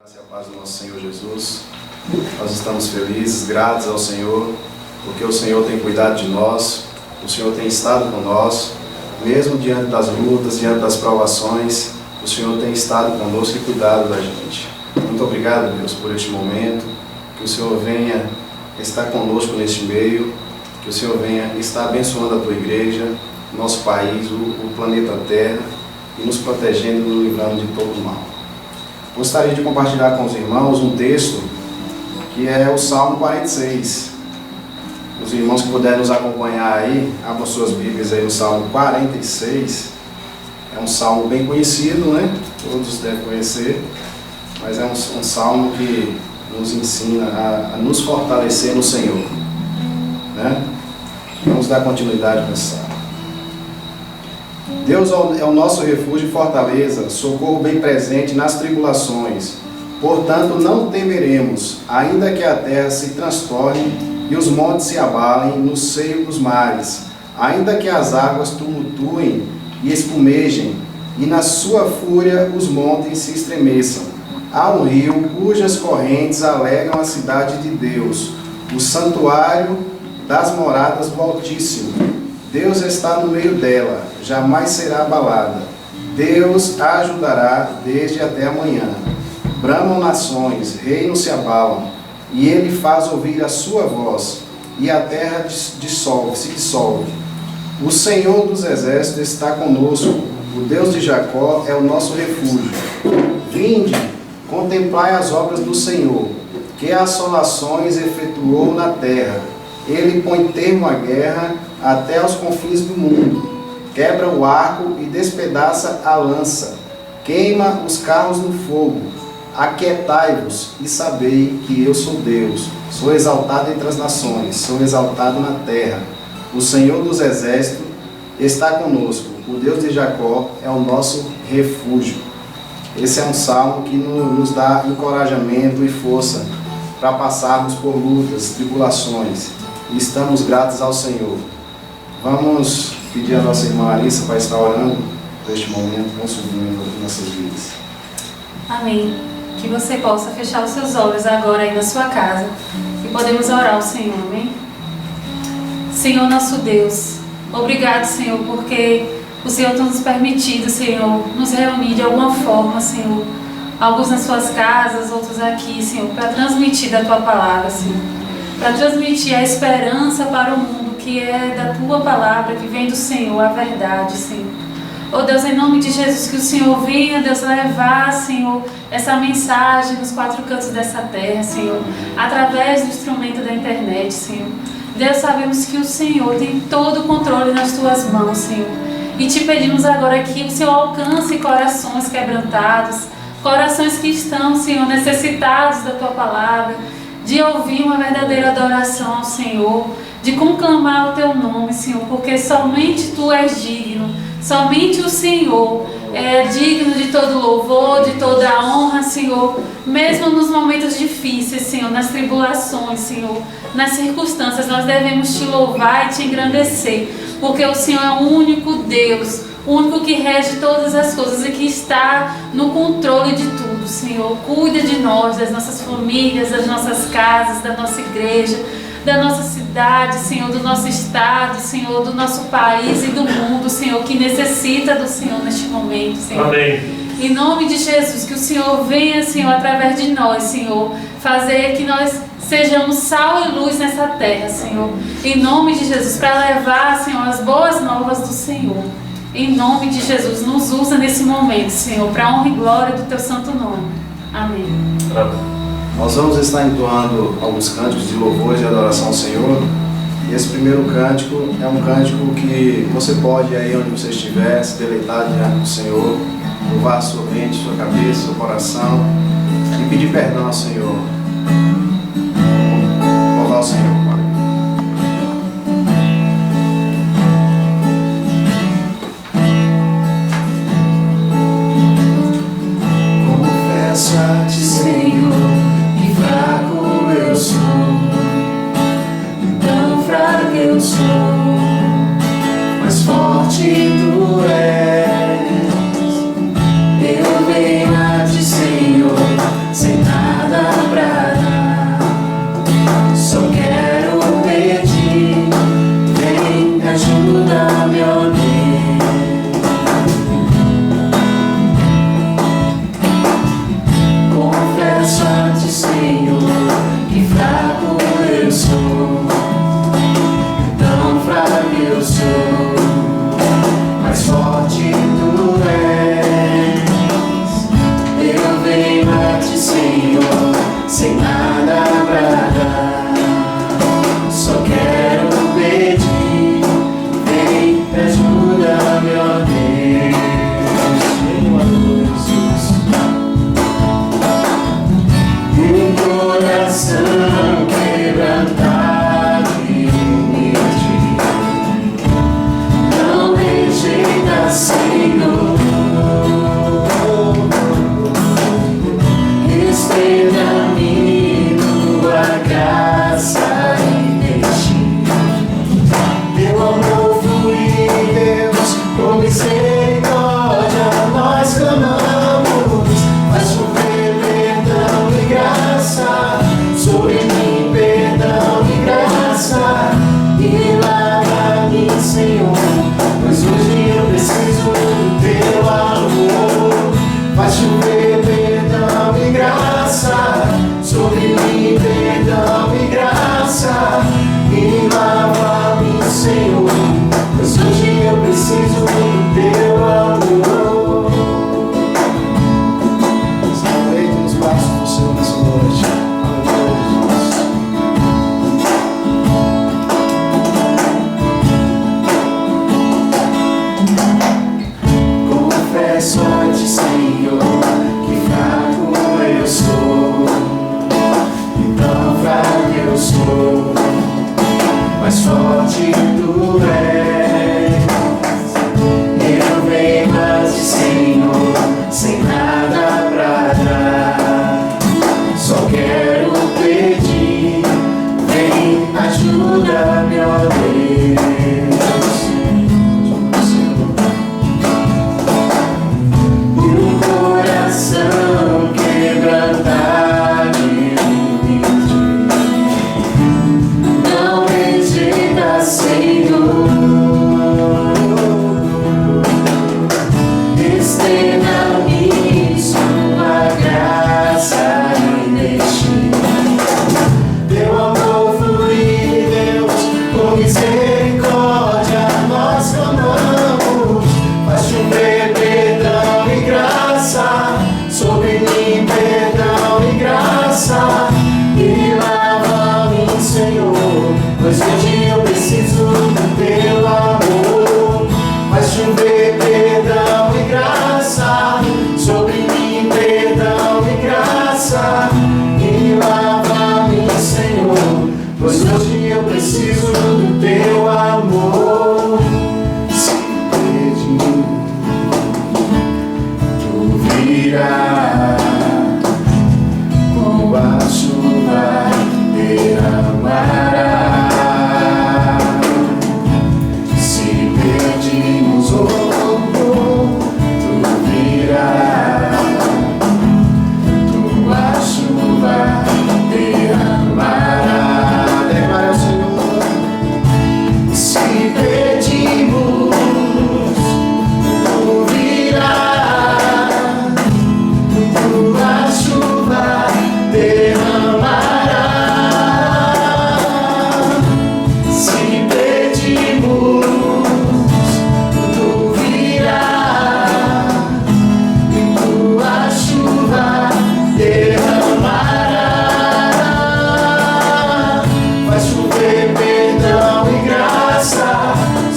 Graça e a paz do nosso Senhor Jesus. Nós estamos felizes, gratos ao Senhor, porque o Senhor tem cuidado de nós, o Senhor tem estado conosco, mesmo diante das lutas, diante das provações, o Senhor tem estado conosco e cuidado da gente. Muito obrigado, Deus, por este momento, que o Senhor venha estar conosco neste meio, que o Senhor venha estar abençoando a Tua igreja, nosso país, o planeta Terra, e nos protegendo e nos livrando de todo o mal. Gostaria de compartilhar com os irmãos um texto que é o Salmo 46. Os irmãos que puderem nos acompanhar aí, abram suas Bíblias aí no Salmo 46. É um salmo bem conhecido, né? Todos devem conhecer, mas é um salmo que nos ensina a nos fortalecer no Senhor, né? Vamos dar continuidade nesse salmo. Deus é o nosso refúgio e fortaleza, socorro bem presente nas tribulações. Portanto, não temeremos, ainda que a terra se transtorne e os montes se abalem no seio dos mares, ainda que as águas tumultuem e espumejem, e na sua fúria os montes se estremeçam. Há um rio cujas correntes alegram a cidade de Deus, o santuário das moradas do Altíssimo. Deus está no meio dela, jamais será abalada. Deus a ajudará desde até amanhã. Bramam nações, reinos se abalam, e ele faz ouvir a sua voz, e a terra se dissolve. O Senhor dos exércitos está conosco, o Deus de Jacó é o nosso refúgio. Vinde, contemplai as obras do Senhor, que assolações efetuou na terra. Ele põe termo à guerra até aos confins do mundo. Quebra o arco e despedaça a lança. Queima os carros no fogo. Aquietai-vos e sabei que eu sou Deus. Sou exaltado entre as nações, sou exaltado na terra. O Senhor dos exércitos está conosco. O Deus de Jacó é o nosso refúgio. Esse é um salmo que nos dá encorajamento e força para passarmos por lutas, tribulações. E estamos gratos ao Senhor. Vamos pedir a nossa irmã Larissa para estar orando por este momento. Vamos subir em nossas vidas. Amém. Que você possa fechar os seus olhos agora aí na sua casa e podemos orar ao Senhor, amém? Senhor nosso Deus, obrigado, Senhor, porque o Senhor tem nos permitido, Senhor, nos reunir de alguma forma, Senhor, alguns nas suas casas, outros aqui, Senhor, para transmitir da Tua palavra, Senhor, para transmitir a esperança para o mundo, que é da Tua palavra, que vem do Senhor, a verdade, Senhor. Oh Deus, em nome de Jesus, que o Senhor venha, Deus, levar, Senhor, essa mensagem nos quatro cantos dessa terra, Senhor, através do instrumento da internet, Senhor. Deus, sabemos que o Senhor tem todo o controle nas Tuas mãos, Senhor. E te pedimos agora que o Senhor alcance corações quebrantados, corações que estão, Senhor, necessitados da Tua palavra, de ouvir uma verdadeira adoração ao Senhor, de conclamar o Teu nome, Senhor, porque somente Tu és digno, somente o Senhor é digno de todo louvor, de toda a honra, Senhor, mesmo nos momentos difíceis, Senhor, nas tribulações, Senhor, nas circunstâncias, nós devemos Te louvar e Te engrandecer, porque o Senhor é o único Deus, o único que rege todas as coisas e que está no controle de tudo, Senhor. Cuida de nós, das nossas famílias, das nossas casas, da nossa igreja, da nossa cidade, Senhor, do nosso estado, Senhor, do nosso país e do mundo, Senhor, que necessita do Senhor neste momento, Senhor. Amém. Em nome de Jesus, que o Senhor venha, Senhor, através de nós, Senhor, fazer que nós sejamos sal e luz nessa terra, Senhor. Em nome de Jesus, para levar, Senhor, as boas novas do Senhor. Em nome de Jesus, nos usa nesse momento, Senhor, para a honra e glória do Teu santo nome. Amém. Amém. Nós vamos estar entoando alguns cânticos de louvor e de adoração ao Senhor. E esse primeiro cântico é um cântico que você pode, aí onde você estiver, se deleitar diante do Senhor, louvar a sua mente, sua cabeça, seu coração e pedir perdão ao Senhor. Louvar ao Senhor, Pai. Confesso a Ti, Senhor, que fraco eu sou, tão fraco eu sou, mas forte Tu és. Eu venho a Ti, Senhor, sem és forte, Senhor, que fraco eu sou, e tão fraco eu sou, mas forte tu és. Eu venho a ti, Senhor, sem nada pra dar, só quero pedir, vem, ajuda-me, ó Deus. E um coração quebrantado e humilde, não rejeita, Senhor. Estenda-me sua graça e deixe teu amor fluir, Deus, com misericórdia nós clamamos. Faz chover perdão e graça sobre mim, perdão e graça, e lava-me, Senhor, pois hoje eu preciso do teu amor. Faz chover perdão e graça sobre mim, perdão e graça, e lava-me, Senhor, pois hoje eu preciso do teu amor. Se pedir, tu virás, com a chuva derramará. Se pedimos, oh, tu virás, tua chuva derramará. Declara ao Senhor. Se pedimos, tu virás, tua chuva derramará. Se pedimos, tu virás, tua chuva derramará. Vai chover perdão e graça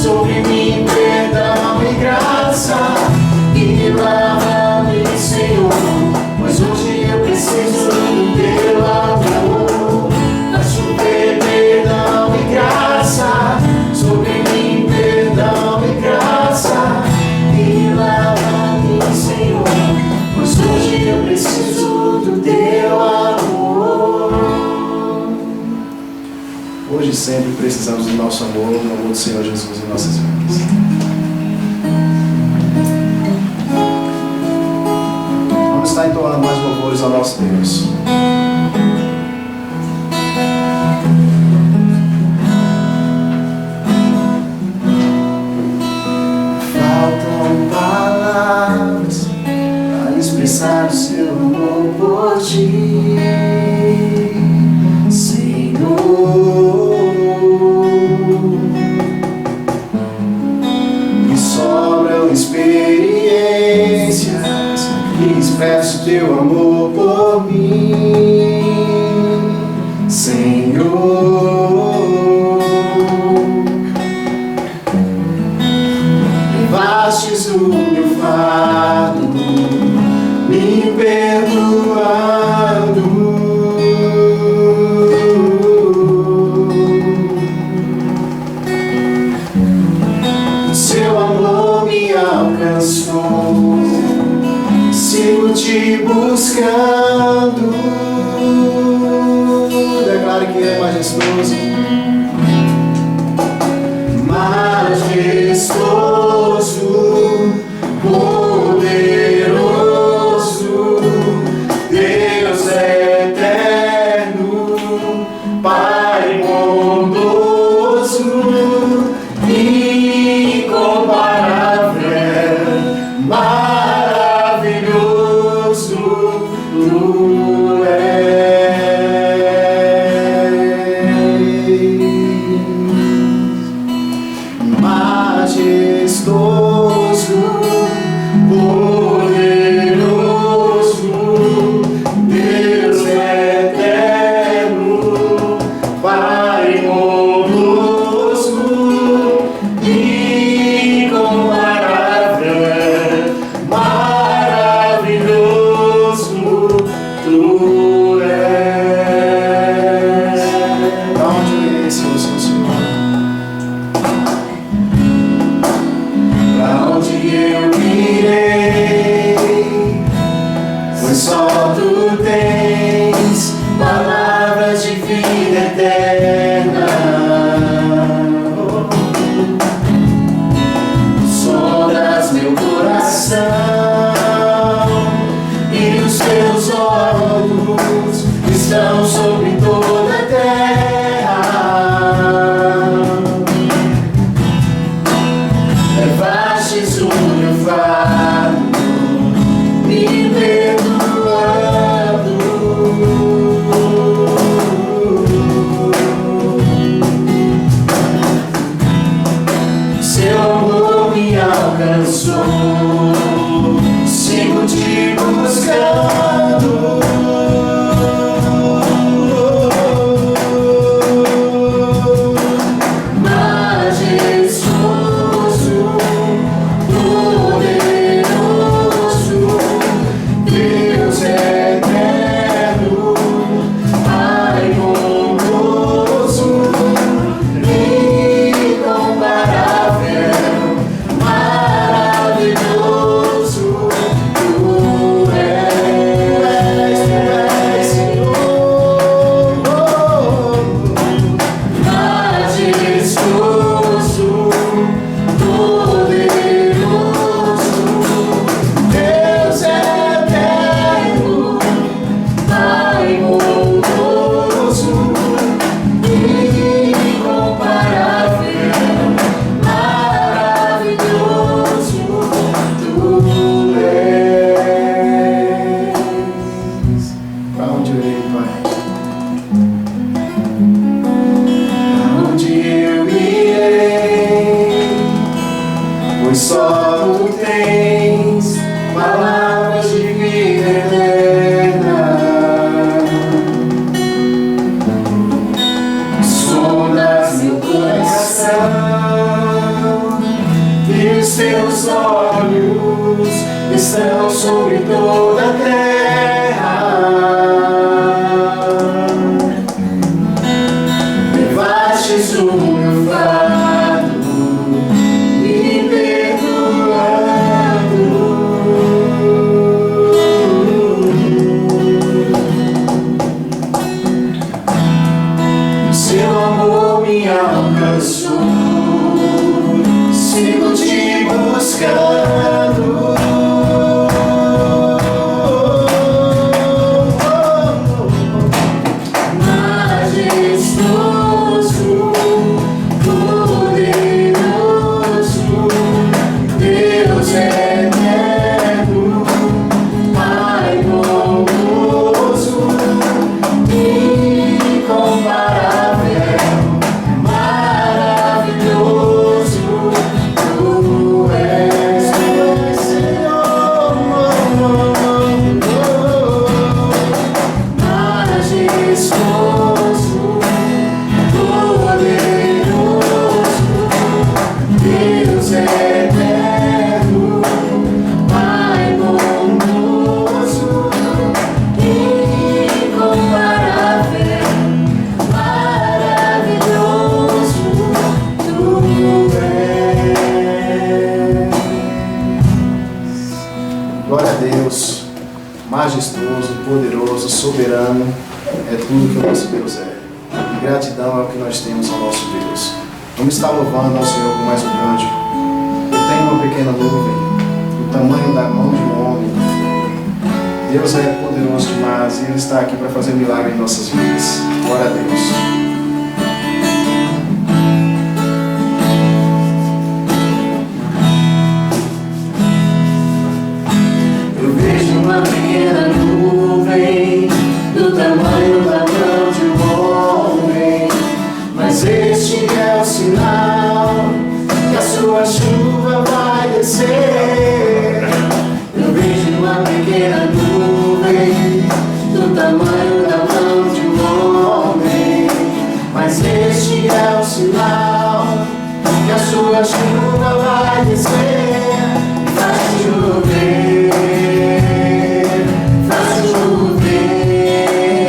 sobre mim, perdão e graça, e lava-me, Senhor, pois hoje eu preciso do teu amor. Vai chover perdão e graça sobre mim, perdão e graça, e lava-me, Senhor, pois hoje eu preciso do teu amor. Hoje e sempre precisamos do nosso amor, do amor do Senhor Jesus em nossas vidas. Vamos estar entoando mais louvores ao nosso Deus. Faltam palavras para expressar o seu amor por ti, Senhor. Me sobram experiências e expresso teu amor por mim, Senhor. Levastes o meu fardo, me perdoando. O seu amor me alcançou, sigo te buscando. Declare que é majestoso, majestoso, poderoso, Deus eterno, Pai bondoso, incomparável, maravilhoso tu és. sigo te buscando. Só tu tens palavras de vida eterna. Sondas meu coração e os teus olhos estão sobre toda a terra. Levastes o meu fardo, seu amor me alcançou, sigo te buscando. Majestoso, poderoso, Deus eterno, Pai bondoso, incomparável, maravilhoso, tu és, Senhor, majestoso, poderoso, Deus eterno, Pai bondoso, incomparável, maravilhoso, tu és. Glória a Deus, majestoso, poderoso, soberano, é tudo que o nosso Deus é. E gratidão é o que nós temos ao nosso Deus. Vamos estar louvando ao Senhor com mais um cântico. Eu tenho uma pequena nuvem, do tamanho da mão de um homem. Deus é poderoso demais e Ele está aqui para fazer milagre em nossas vidas. Glória a Deus. Eu vejo uma pequena nuvem do tamanho da mão de um homem, mas este é o sinal que a sua chuva vai descer. Eu vejo uma pequena nuvem do tamanho da mão de um homem, mas este é o sinal que a sua chuva vai descer. Faz chover, faz chover,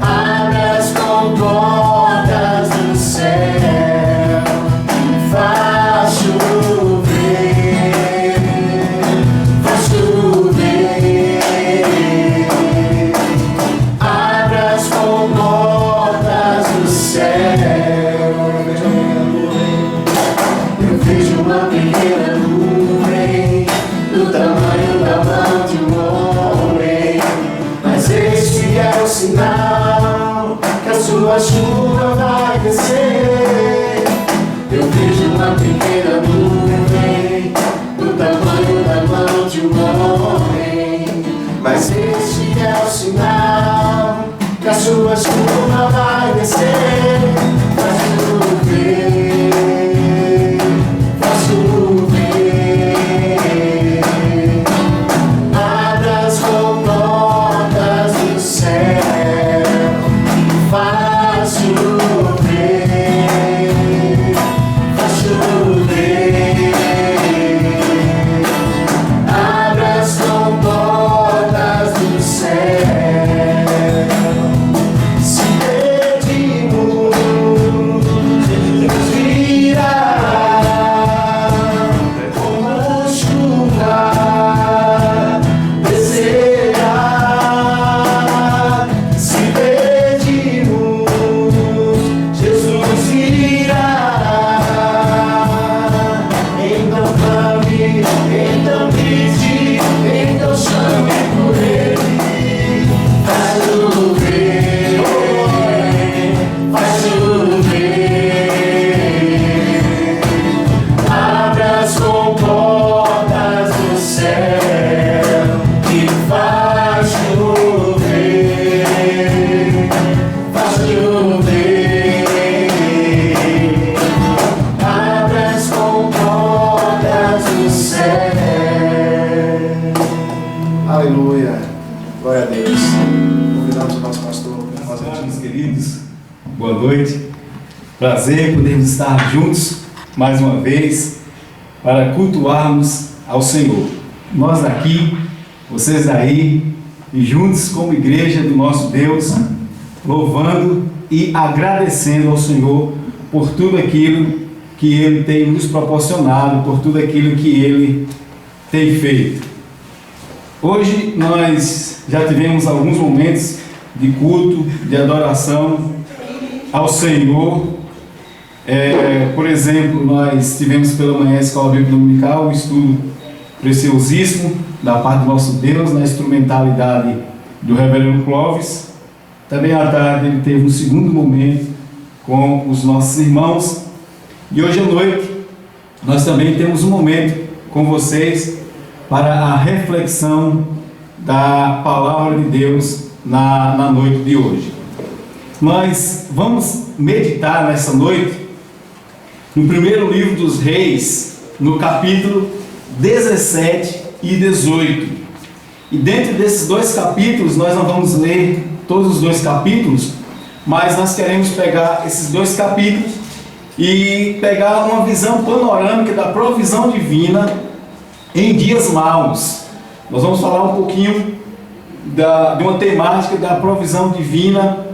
abre as comportas do céu. Faz chover, faz chover, abre as comportas do céu. Eu vejo uma pequena nuvem do tamanho da mão de um homem, mas este é o sinal que a sua chuva vai descer. Eu vejo uma pequena nuvem do tamanho da mão de um homem, mas este é o sinal que a sua chuva vai descer. Faz chover, faz chover. boa noite. Prazer podermos estar juntos mais uma vez para cultuarmos ao Senhor. Nós daqui, vocês daí, e juntos como igreja do nosso Deus, louvando e agradecendo ao Senhor por tudo aquilo que Ele tem nos proporcionado, por tudo aquilo que Ele tem feito. Hoje nós já tivemos alguns momentos de culto, de adoração ao Senhor. Por exemplo, nós tivemos pela manhã a Escola Bíblica Dominical, um estudo preciosíssimo da parte do nosso Deus, na instrumentalidade do Reverendo Clóvis. Também à tarde ele teve um segundo momento com os nossos irmãos. E hoje à noite nós também temos um momento com vocês para a reflexão da Palavra de Deus na noite de hoje. Nós vamos meditar nessa noite no primeiro livro dos Reis, no capítulo 17 e 18. E dentro desses dois capítulos, nós não vamos ler todos os dois capítulos, mas nós queremos pegar esses dois capítulos e pegar uma visão panorâmica da provisão divina em dias maus. Nós vamos falar um pouquinho de uma temática da provisão divina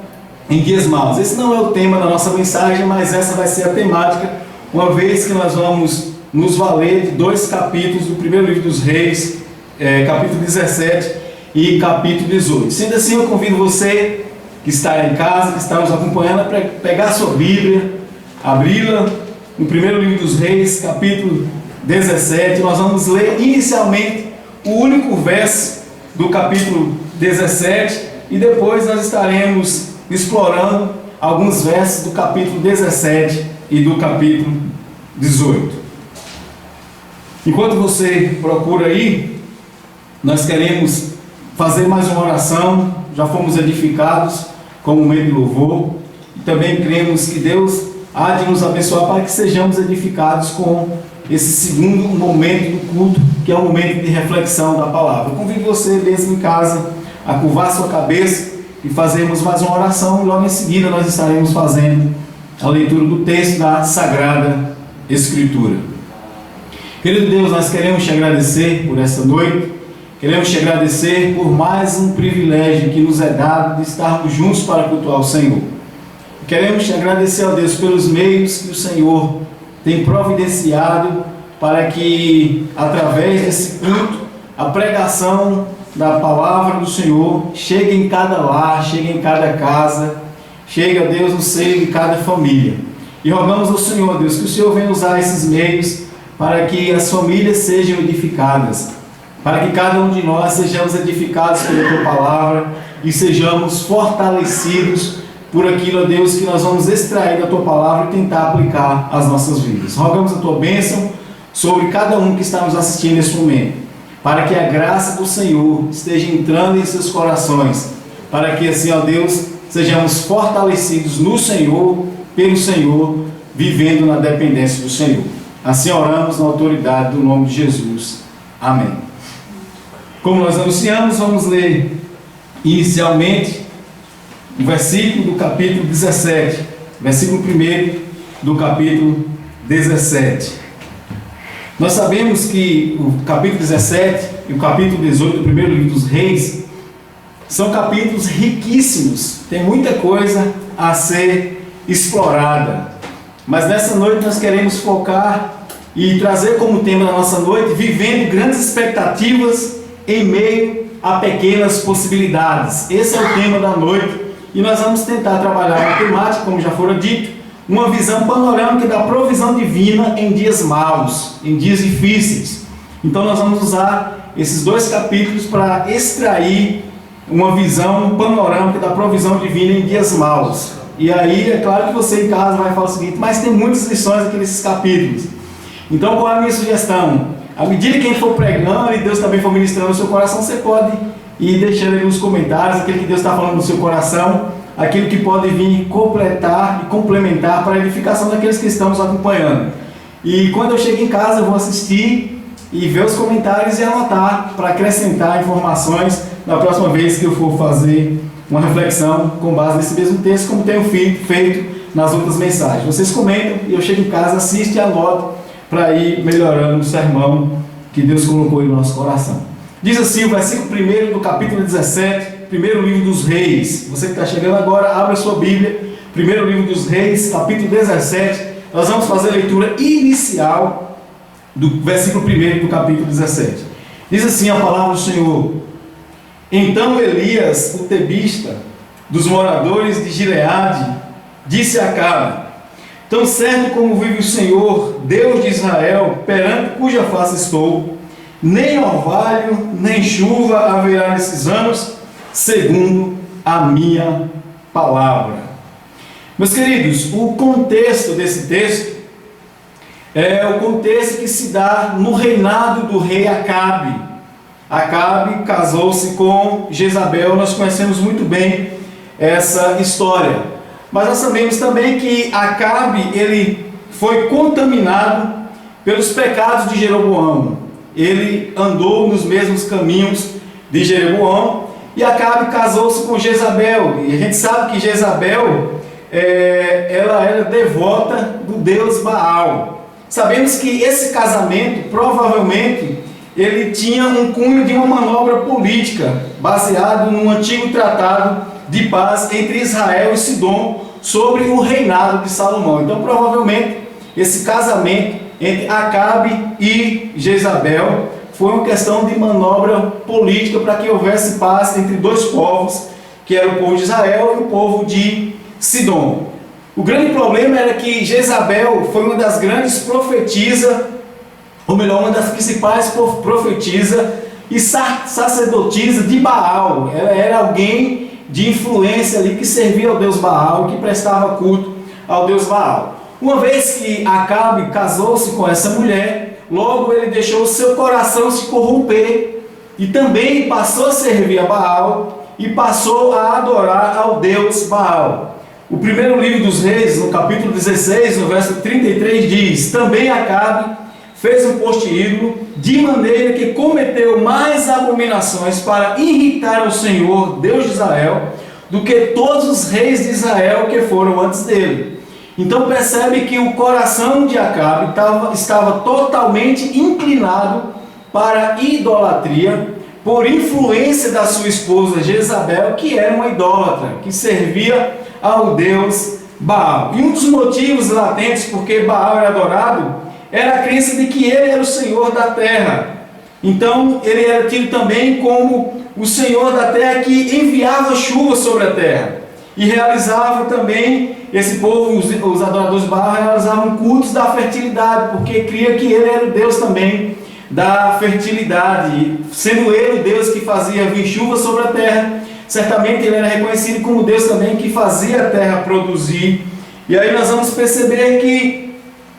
em dias maus. Esse não é o tema da nossa mensagem, mas essa vai ser a temática, uma vez que nós vamos nos valer de dois capítulos do primeiro livro dos Reis, capítulo 17 e capítulo 18. Sendo assim, eu convido você que está em casa, que está nos acompanhando, para pegar a sua Bíblia, abri-la no primeiro livro dos Reis, capítulo 17. Nós vamos ler inicialmente o único verso do capítulo 17 e depois nós estaremos explorando alguns versos do capítulo 17 e do capítulo 18. Enquanto você procura aí, nós queremos fazer mais uma oração. Já fomos edificados com um momento de louvor e também cremos que Deus há de nos abençoar para que sejamos edificados com esse segundo momento do culto, que é um momento de reflexão da palavra. Eu convido você mesmo em casa a curvar sua cabeça e fazermos mais uma oração, e logo em seguida nós estaremos fazendo a leitura do texto da Sagrada Escritura. Querido Deus, nós queremos te agradecer por essa noite, queremos te agradecer por mais um privilégio que nos é dado de estarmos juntos para cultuar o Senhor. Queremos te agradecer, ó Deus, pelos meios que o Senhor tem providenciado para que, através desse culto, a pregação da palavra do Senhor chegue em cada lar, chegue em cada casa, chegue, ó Deus, no seio de cada família. E rogamos ao Senhor, Deus, que o Senhor venha usar esses meios para que as famílias sejam edificadas, para que cada um de nós sejamos edificados pela Tua palavra e sejamos fortalecidos por aquilo, ó Deus, que nós vamos extrair da Tua palavra e tentar aplicar às nossas vidas. Rogamos a Tua bênção sobre cada um que está nos assistindo nesse momento, para que a graça do Senhor esteja entrando em seus corações, para que assim, ó Deus, sejamos fortalecidos no Senhor, pelo Senhor, vivendo na dependência do Senhor. Assim oramos na autoridade do nome de Jesus. Amém. Como nós anunciamos, vamos ler inicialmente o versículo do capítulo 17, versículo 1 do capítulo 17. Nós sabemos que o capítulo 17 e o capítulo 18 do primeiro livro dos Reis são capítulos riquíssimos, tem muita coisa a ser explorada. Mas nessa noite nós queremos focar e trazer como tema da nossa noite, vivendo grandes expectativas em meio a pequenas possibilidades. Esse é o tema da noite e nós vamos tentar trabalhar na temática, como já fora dito, uma visão panorâmica da provisão divina em dias maus, em dias difíceis. Então nós vamos usar esses dois capítulos para extrair uma visão panorâmica da provisão divina em dias maus. E aí é claro que você em casa vai falar o seguinte: mas tem muitas lições aqui nesses capítulos. Então qual é a minha sugestão? À medida que a gente for pregando e Deus também for ministrando no seu coração, você pode ir deixando aí nos comentários aquilo que Deus está falando no seu coração, aquilo que pode vir completar e complementar para a edificação daqueles que estão nos acompanhando. E quando eu chego em casa eu vou assistir e ver os comentários e anotar para acrescentar informações na próxima vez que eu for fazer uma reflexão com base nesse mesmo texto, como tenho feito nas outras mensagens. Vocês comentam e eu chego em casa, assisto e anoto para ir melhorando o sermão que Deus colocou no nosso coração. Diz assim o versículo 1 do capítulo 17, primeiro livro dos Reis. Você que está chegando agora, abra a sua Bíblia, primeiro livro dos Reis, capítulo 17. Nós vamos fazer a leitura inicial do versículo 1 do capítulo 17. Diz assim a palavra do Senhor: Então Elias, o tebista, dos moradores de Gileade, disse a Acabe: Tão certo como vive o Senhor, Deus de Israel, perante cuja face estou, nem orvalho, nem chuva haverá nesses anos, segundo a minha palavra. Meus queridos, o contexto desse texto é o contexto que se dá no reinado do rei Acabe. Acabe casou-se com Jezabel, nós conhecemos muito bem essa história. Mas nós sabemos também que Acabe, ele foi contaminado pelos pecados de Jeroboão. Ele andou nos mesmos caminhos de Jeroboão e Acabe casou-se com Jezabel. E a gente sabe que Jezabel, ela era devota do deus Baal. Sabemos que esse casamento, provavelmente, ele tinha um cunho de uma manobra política, baseado num antigo tratado de paz entre Israel e Sidom, sobre o reinado de Salomão. Então, provavelmente, esse casamento entre Acabe e Jezabel foi uma questão de manobra política para que houvesse paz entre dois povos, que era o povo de Israel e o povo de Sidom. O grande problema era que Jezabel foi uma das grandes profetisas, ou melhor, uma das principais profetisas e sacerdotisa de Baal. Ela era alguém de influência ali que servia ao deus Baal, que prestava culto ao deus Baal. Uma vez que Acabe casou-se com essa mulher, logo ele deixou o seu coração se corromper e também passou a servir a Baal e passou a adorar ao deus Baal. O primeiro livro dos Reis, no capítulo 16, no verso 33, diz: Também Acabe fez um poste ídolo, de maneira que cometeu mais abominações para irritar o Senhor, Deus de Israel, do que todos os reis de Israel que foram antes dele. Então percebe que o coração de Acabe estava totalmente inclinado para a idolatria, por influência da sua esposa Jezabel, que era uma idólatra, que servia ao deus Baal. E um dos motivos latentes porque Baal era adorado era a crença de que ele era o Senhor da terra. Então ele era tido também como o Senhor da terra que enviava chuva sobre a terra. E realizava também, esse povo, os adoradores de Baal, realizavam cultos da fertilidade, porque cria que ele era o Deus também da fertilidade. Sendo ele o Deus que fazia vir chuva sobre a terra, certamente ele era reconhecido como Deus também que fazia a terra produzir. E aí nós vamos perceber que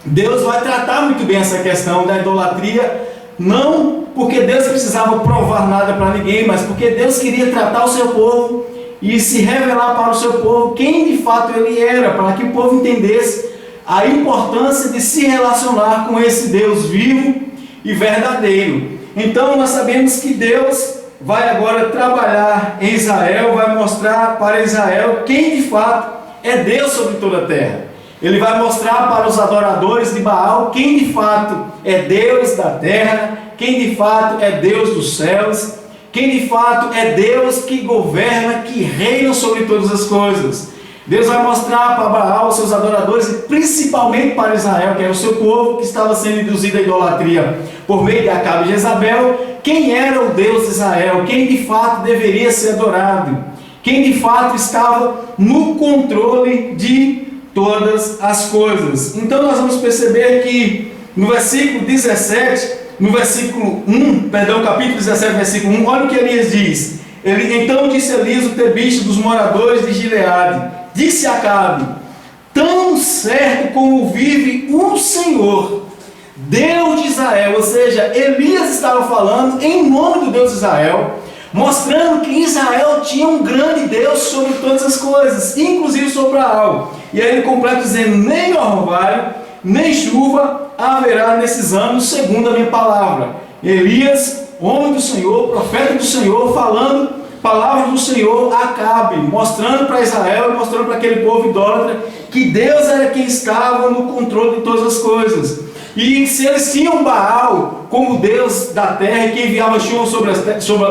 Deus vai tratar muito bem essa questão da idolatria, não porque Deus precisava provar nada para ninguém, mas porque Deus queria tratar o seu povo e se revelar para o seu povo quem de fato ele era, para que o povo entendesse a importância de se relacionar com esse Deus vivo e verdadeiro. Então nós sabemos que Deus vai agora trabalhar em Israel, vai mostrar para Israel quem de fato é Deus sobre toda a terra. Ele vai mostrar para os adoradores de Baal quem de fato é Deus da terra, quem de fato é Deus dos céus, quem de fato é Deus que governa, que reina sobre todas as coisas. Deus vai mostrar para Baal, os seus adoradores, e principalmente para Israel, que era o seu povo, que estava sendo induzido à idolatria por meio de Acabe e Jezabel, quem era o Deus de Israel, quem de fato deveria ser adorado, quem de fato estava no controle de todas as coisas. Então nós vamos perceber que no versículo 17, no versículo 1, perdão, capítulo 17, versículo 1, olha o que Elias diz. Então disse Elias, o tebista dos moradores de Gileade, disse a Acabe: tão certo como vive o Senhor, Deus de Israel. Ou seja, Elias estava falando em nome do Deus de Israel, mostrando que Israel tinha um grande Deus sobre todas as coisas, inclusive sobre Baal. E aí ele completa dizendo: nem orvalho, nem chuva haverá nesses anos, segundo a minha palavra. Elias, homem do Senhor, profeta do Senhor, falando palavras do Senhor a Acabe, mostrando para Israel e mostrando para aquele povo idólatra que Deus era quem estava no controle de todas as coisas. E se eles tinham Baal como Deus da terra e que enviava chuva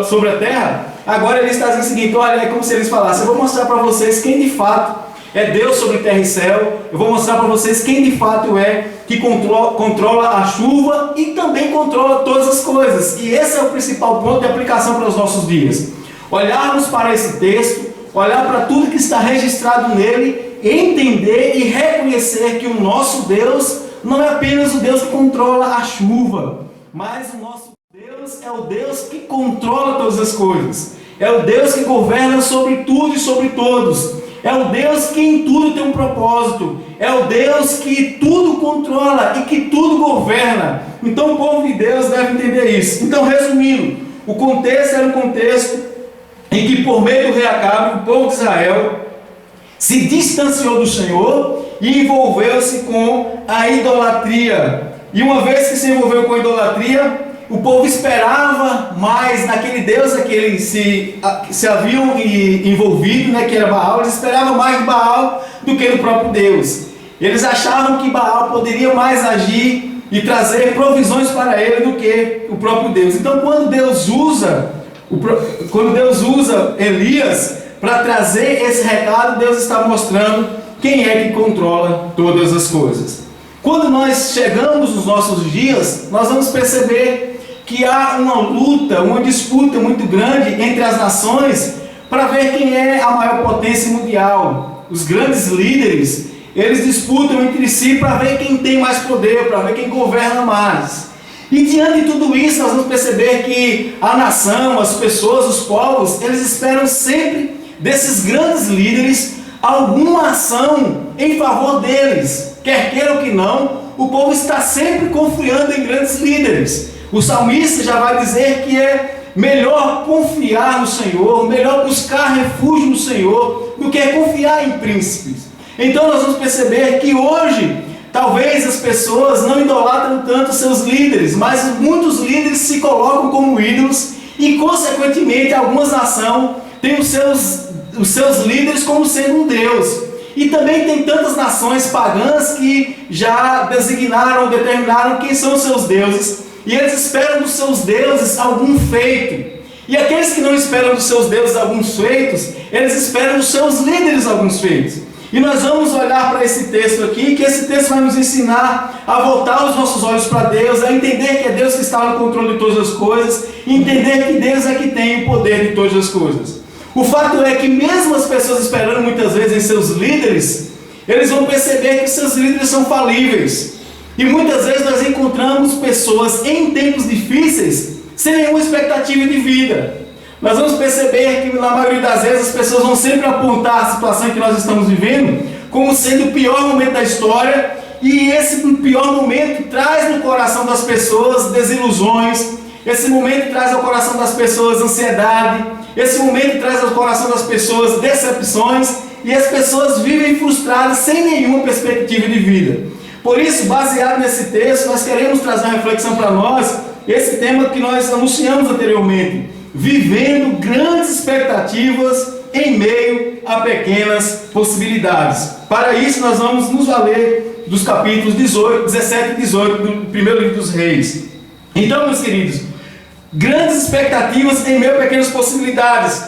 sobre a terra, agora ele está dizendo o seguinte: olha, é como se eles falassem: eu vou mostrar para vocês quem de fato é Deus sobre terra e céu, eu vou mostrar para vocês quem de fato é que controla a chuva e também controla todas as coisas. E esse é o principal ponto de aplicação para os nossos dias. Olharmos para esse texto, olhar para tudo que está registrado nele, entender e reconhecer que o nosso Deus não é apenas o Deus que controla a chuva, mas o nosso Deus é o Deus que controla todas as coisas. É o Deus que governa sobre tudo e sobre todos. É o Deus que em tudo tem um propósito. É o Deus que tudo controla e que tudo governa. Então o povo de Deus deve entender isso. Então, resumindo, o contexto era um contexto em que, por meio do rei Acabe, o povo de Israel se distanciou do Senhor e envolveu-se com a idolatria. E uma vez que se envolveu com a idolatria, o povo esperava mais naquele Deus a que eles se haviam envolvido, que era Baal. Eles esperavam mais de Baal do que do próprio Deus. Eles achavam que Baal poderia mais agir e trazer provisões para ele do que o próprio Deus. Então, quando Deus usa Elias para trazer esse recado, Deus está mostrando quem é que controla todas as coisas. Quando nós chegamos nos nossos dias, nós vamos perceber que há uma luta, uma disputa muito grande entre as nações para ver quem é a maior potência mundial. Os grandes líderes, eles disputam entre si para ver quem tem mais poder, para ver quem governa mais. E diante de tudo isso, nós vamos perceber que a nação, as pessoas, os povos, eles esperam sempre desses grandes líderes alguma ação em favor deles. Quer queiram que não, o povo está sempre confiando em grandes líderes. O salmista já vai dizer que é melhor confiar no Senhor, melhor buscar refúgio no Senhor, do que confiar em príncipes. Então nós vamos perceber que hoje, talvez as pessoas não idolatram tanto seus líderes, mas muitos líderes se colocam como ídolos e, consequentemente, algumas nações têm os seus líderes como sendo um Deus. E também tem tantas nações pagãs que já determinaram quem são os seus deuses. E eles esperam dos seus deuses algum feito. E aqueles que não esperam dos seus deuses alguns feitos, eles esperam dos seus líderes alguns feitos. E nós vamos olhar para esse texto aqui, que esse texto vai nos ensinar a voltar os nossos olhos para Deus, a entender que é Deus que está no controle de todas as coisas, e entender que Deus é que tem o poder de todas as coisas. O fato é que mesmo as pessoas esperando muitas vezes em seus líderes, eles vão perceber que seus líderes são falíveis. E muitas vezes nós encontramos pessoas em tempos difíceis sem nenhuma expectativa de vida. Nós vamos perceber que na maioria das vezes as pessoas vão sempre apontar a situação que nós estamos vivendo como sendo o pior momento da história, e esse pior momento traz no coração das pessoas desilusões, esse momento traz ao coração das pessoas ansiedade, esse momento traz ao coração das pessoas decepções, e as pessoas vivem frustradas sem nenhuma perspectiva de vida. Por isso, baseado nesse texto, nós queremos trazer uma reflexão para nós, esse tema que nós anunciamos anteriormente: vivendo grandes expectativas em meio a pequenas possibilidades. Para isso, nós vamos nos valer dos capítulos 17 e 18 do primeiro livro dos Reis. Então, meus queridos, grandes expectativas em meio a pequenas possibilidades.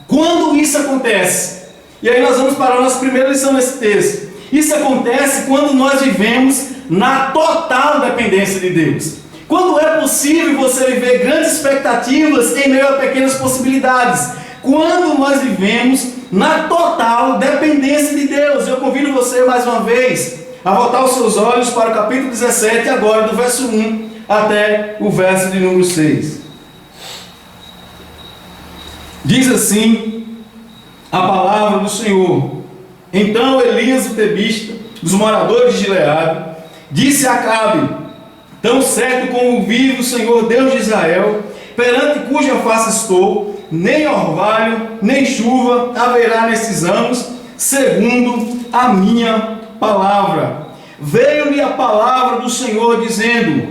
Quando isso acontece? E aí nós vamos para a nossa primeira lição nesse texto. Isso acontece quando nós vivemos na total dependência de Deus. Quando é possível você viver grandes expectativas em meio a pequenas possibilidades? Quando nós vivemos na total dependência de Deus. Eu convido você mais uma vez a voltar os seus olhos para o capítulo 17, agora do verso 1 até o verso de número 6. Diz assim a palavra do Senhor: Então Elias o tebista, dos moradores de Gileade, disse a Acabe: Tão certo como vive o Senhor Deus de Israel, perante cuja face estou, nem orvalho, nem chuva haverá nesses anos, segundo a minha palavra. Veio-me a palavra do Senhor dizendo: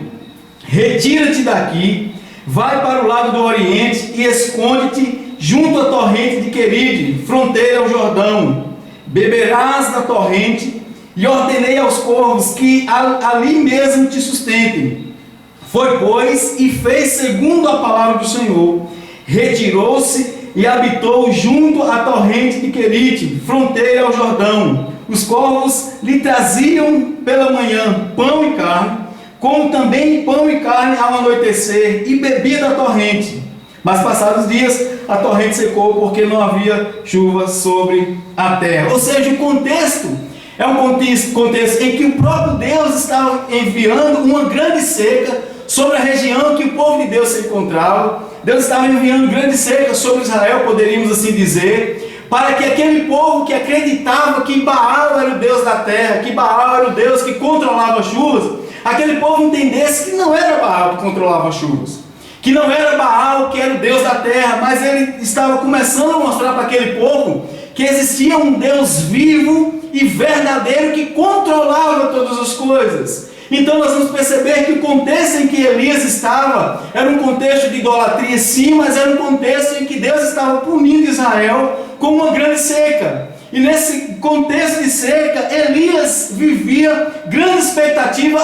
Retira-te daqui, vai para o lado do Oriente e esconde-te junto à torrente de Queride, fronteira ao Jordão. Beberás da torrente, e ordenei aos corvos que ali mesmo te sustentem. Foi, pois, e fez segundo a palavra do Senhor. Retirou-se e habitou junto à torrente de Querite, fronteira ao Jordão. Os corvos lhe traziam pela manhã pão e carne, como também pão e carne ao anoitecer, e bebia da torrente. Mas passados dias, a torrente secou, porque não havia chuva sobre a terra. Ou seja, o contexto é um contexto em que o próprio Deus estava enviando uma grande seca sobre a região que o povo de Deus se encontrava. Deus estava enviando grande seca sobre Israel, poderíamos assim dizer, para que aquele povo que acreditava que Baal era o Deus da terra, que Baal era o Deus que controlava as chuvas, aquele povo entendesse que não era Baal que controlava as chuvas, que não era Baal que era o Deus da terra, mas ele estava começando a mostrar para aquele povo que existia um Deus vivo e verdadeiro que controlava todas as coisas. Então nós vamos perceber que o contexto em que Elias estava era um contexto de idolatria, sim, mas era um contexto em que Deus estava punindo Israel com uma grande seca. E nesse contexto de seca, Elias vivia grande expectativa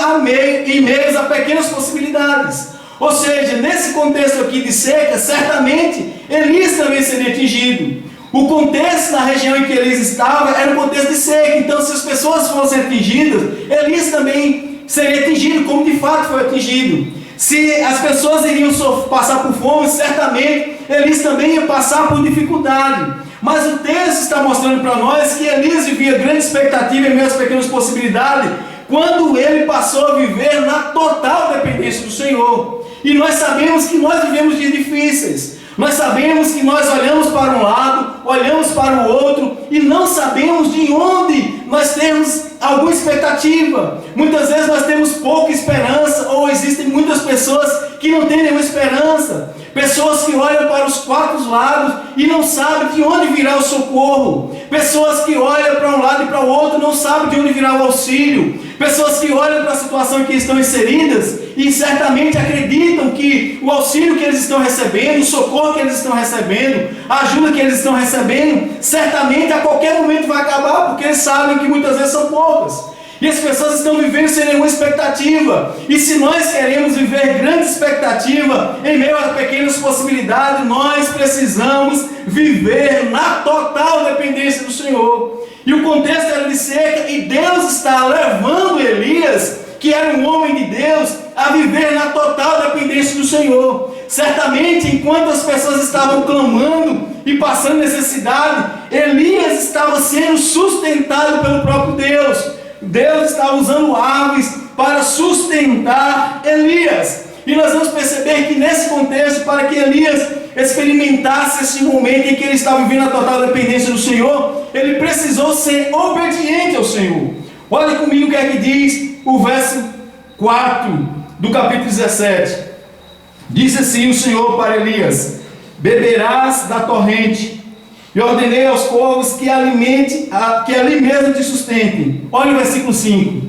em meio a pequenas possibilidades. Ou seja, nesse contexto aqui de seca, certamente Elias também seria atingido. O contexto na região em que Elias estava era um contexto de seca. Então, se as pessoas fossem atingidas, Elias também seria atingido, como de fato foi atingido. Se as pessoas iriam passar por fome, certamente Elias também ia passar por dificuldade. Mas o texto está mostrando para nós que Elias vivia grande expectativa em meio às pequenas possibilidades, quando ele passou a viver na total dependência do Senhor. E nós sabemos que nós vivemos dias difíceis. Nós sabemos que nós olhamos para um lado, olhamos para o outro e não sabemos de onde nós temos alguma expectativa. Muitas vezes nós temos pouca esperança, ou existem muitas pessoas que não têm nenhuma esperança. Pessoas que olham para os quatro lados e não sabem de onde virá o socorro. Pessoas que olham para um lado e para o outro e não sabem de onde virá o auxílio. Pessoas que olham para a situação em que estão inseridas e certamente acreditam que o auxílio que eles estão recebendo, o socorro que eles estão recebendo, a ajuda que eles estão recebendo, certamente a qualquer momento vai acabar, porque eles sabem que muitas vezes são poucas. E as pessoas estão vivendo sem nenhuma expectativa. E se nós queremos viver grande expectativa em meio a pequenas possibilidades, nós precisamos viver na total dependência do Senhor. E o contexto era de seca, e Deus está levando Elias, que era um homem de Deus, a viver na total dependência do Senhor. Certamente, enquanto as pessoas estavam clamando e passando necessidade, Elias estava sendo sustentado pelo próprio Deus. Deus estava usando aves para sustentar Elias. E nós vamos perceber que nesse contexto, para que Elias experimentasse esse momento em que ele estava vivendo a total dependência do Senhor, ele precisou ser obediente ao Senhor. Olha comigo o que é que diz o verso 4 do capítulo 17. Diz assim o Senhor para Elias: beberás da torrente, e ordenei aos corvos que ali mesmo te sustentem. Olha o versículo 5.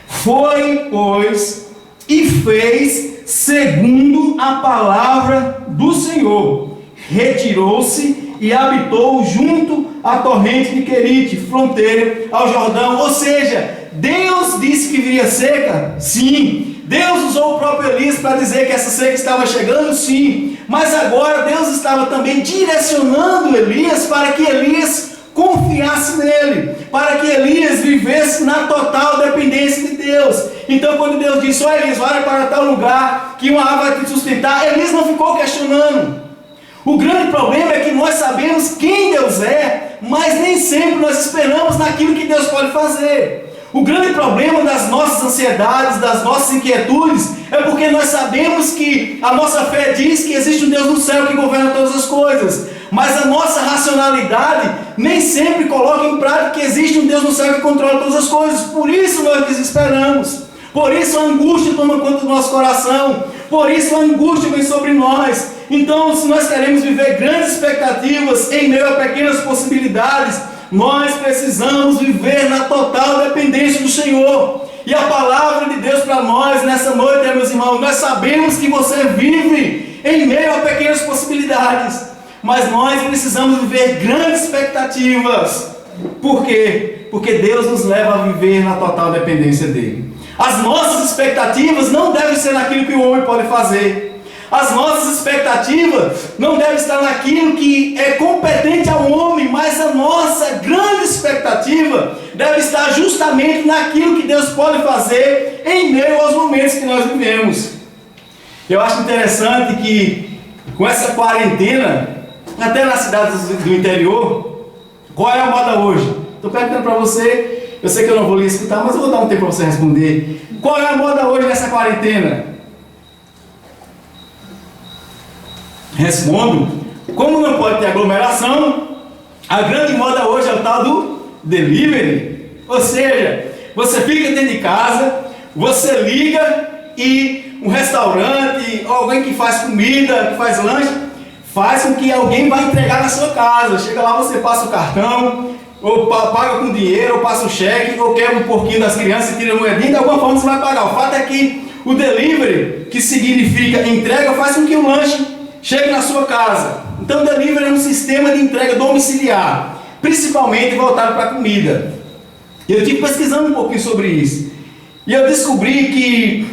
Foi, pois, e fez segundo a palavra do Senhor. Retirou-se e habitou junto à torrente de Querite, fronteira ao Jordão. Ou seja, Deus disse que viria seca? Sim. Deus usou o próprio Elias para dizer que essa seca estava chegando? Sim. Mas agora Deus estava também direcionando Elias para que Elias confiasse nele, para que Elias vivesse na total dependência de Deus. Então quando Deus disse: ó Elias, vai para tal lugar que uma árvore vai te sustentar, Elias não ficou questionando. O grande problema é que nós sabemos quem Deus é, mas nem sempre nós esperamos naquilo que Deus pode fazer. O grande problema das nossas ansiedades, das nossas inquietudes, é porque nós sabemos que a nossa fé diz que existe um Deus no céu que governa todas as coisas, mas a nossa racionalidade nem sempre coloca em prática que existe um Deus no céu que controla todas as coisas. Por isso nós desesperamos, por isso a angústia toma conta do nosso coração, por isso a angústia vem sobre nós. Então, se nós queremos viver grandes expectativas em meio a pequenas possibilidades, nós precisamos viver na total dependência do Senhor. E a palavra de Deus para nós nessa noite, meus irmãos, nós sabemos que você vive em meio a pequenas possibilidades. mas nós precisamos viver grandes expectativas. Por quê? Porque Deus nos leva a viver na total dependência dele. As nossas expectativas não devem ser naquilo que o homem pode fazer. As nossas expectativas não devem estar naquilo que é competente ao homem, mas a nossa grande expectativa deve estar justamente naquilo que Deus pode fazer em meio aos momentos que nós vivemos. Eu acho interessante que com essa quarentena, até nas cidades do interior, qual é a moda hoje? Estou perguntando para você, eu sei que eu não vou lhe escutar, mas eu vou dar um tempo para você responder. Qual é a moda hoje nessa quarentena? Respondo, como não pode ter aglomeração, a grande moda hoje é o tal do delivery. Ou seja, você fica dentro de casa, você liga e um restaurante, ou alguém que faz comida, que faz lanche, faz com que alguém vá entregar na sua casa. Chega lá, você passa o cartão, ou paga com dinheiro, ou passa o cheque, ou quebra um porquinho das crianças e tira a moedinha, de alguma forma você vai pagar. O fato é que o delivery, que significa entrega, faz com que o lanche chegue na sua casa. Então o delivery é um sistema de entrega domiciliar, principalmente voltado para a comida. Eu estive pesquisando um pouquinho sobre isso, e eu descobri que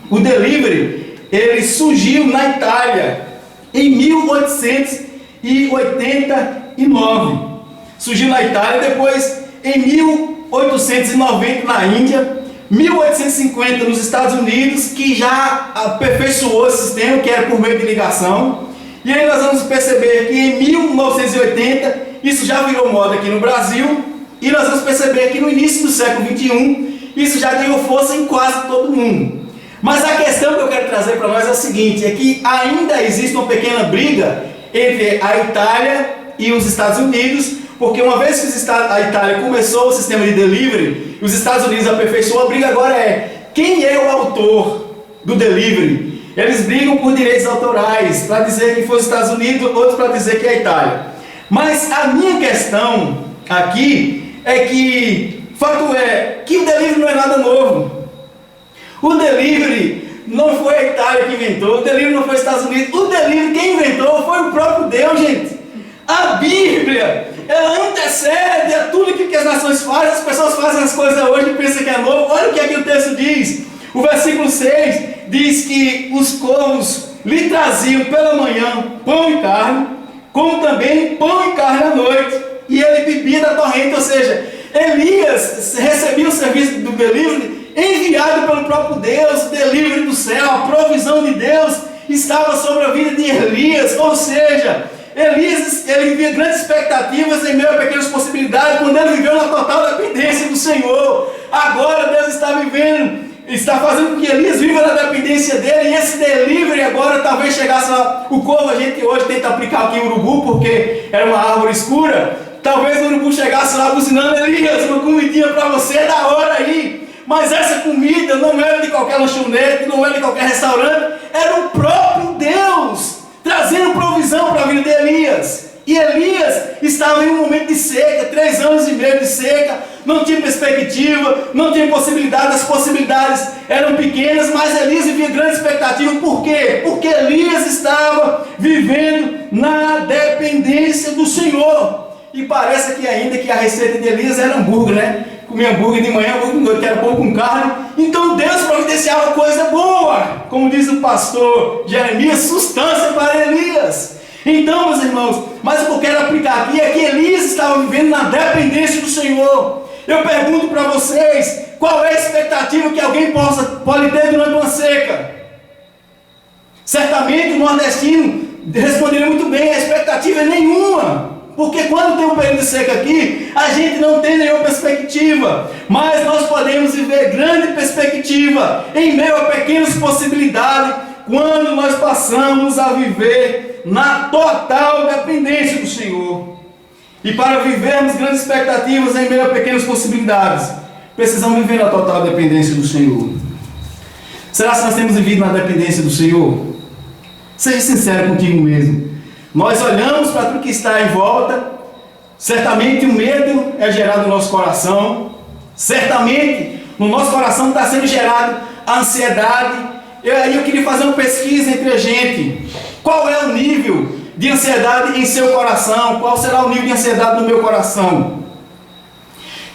o delivery, ele surgiu na Itália em 1889. Surgiu na Itália, depois em 1890 na Índia, 1850 nos Estados Unidos, que já aperfeiçoou esse sistema, que era por meio de ligação. E aí nós vamos perceber que em 1980 isso já virou moda aqui no Brasil, e nós vamos perceber que no início do século XXI isso já ganhou força em quase todo mundo. Mas a questão que eu quero trazer para nós é a seguinte, é que ainda existe uma pequena briga entre a Itália e os Estados Unidos, porque uma vez que a Itália começou o sistema de delivery, os Estados Unidos aperfeiçoou, a briga agora é quem é o autor do delivery. Eles brigam por direitos autorais, para dizer que foi os Estados Unidos, outros para dizer que é a Itália. Mas a minha questão aqui é que, fato é, que o delivery não é nada novo. O delivery não foi a Itália que inventou, o delivery não foi os Estados Unidos, o delivery quem inventou foi o próprio Deus, gente. A Bíblia, ela antecede a tudo que as nações fazem. As pessoas fazem as coisas hoje e pensam que é novo. Olha o que aqui o texto diz. O versículo 6 diz que os corvos lhe traziam pela manhã pão e carne, como também pão e carne à noite, e ele bebia da torrente. Ou seja, Elias recebia o serviço do delivery enviado pelo próprio Deus, o delivery do céu, a provisão de Deus estava sobre a vida de Elias. Ou seja, Elias, ele vivia grandes expectativas em meio a pequenas possibilidades, quando ele viveu na total dependência do Senhor. Agora Deus está fazendo com que Elias viva na dependência dele, e esse delivery agora talvez chegasse lá. O corvo a gente hoje tenta aplicar aqui em Urubu, porque era uma árvore escura. Talvez o Urubu chegasse lá buzinando: Elias, uma comidinha para você, é da hora aí. Mas essa comida não era de qualquer lanchonete, não era de qualquer restaurante, era o próprio Deus trazendo provisão para a vida de Elias. E Elias estava em um momento de seca, 3 anos e meio de seca, não tinha perspectiva, não tinha possibilidade, as possibilidades eram pequenas, mas Elias vivia grande expectativa. Por quê? Porque Elias estava vivendo na dependência do Senhor. E parece que ainda que a receita de Elias era hambúrguer, né? Comia hambúrguer de manhã, hambúrguer de noite, que era pão com carne. Então Deus providenciava coisa boa, como diz o pastor Jeremias, substância para Elias. Então, meus irmãos, mas o que eu quero aplicar aqui é que Elias estava vivendo na dependência do Senhor. Eu pergunto para vocês, qual é a expectativa que alguém pode ter durante uma seca? Certamente o nordestino responderia muito bem: a expectativa é nenhuma. Porque quando tem um período de seca aqui, a gente não tem nenhuma perspectiva. Mas nós podemos viver grande perspectiva em meio a pequenas possibilidades, quando nós passamos a viver na total dependência do Senhor. E para vivermos grandes expectativas em meio a pequenas possibilidades, precisamos viver na total dependência do Senhor. Será que nós temos vivido na dependência do Senhor? Seja sincero contigo mesmo. Nós olhamos para tudo que está em volta, certamente o medo é gerado no nosso coração, certamente no nosso coração está sendo gerado a ansiedade. Eu queria fazer uma pesquisa entre a gente. Qual é o nível de ansiedade em seu coração? Qual será o nível de ansiedade no meu coração?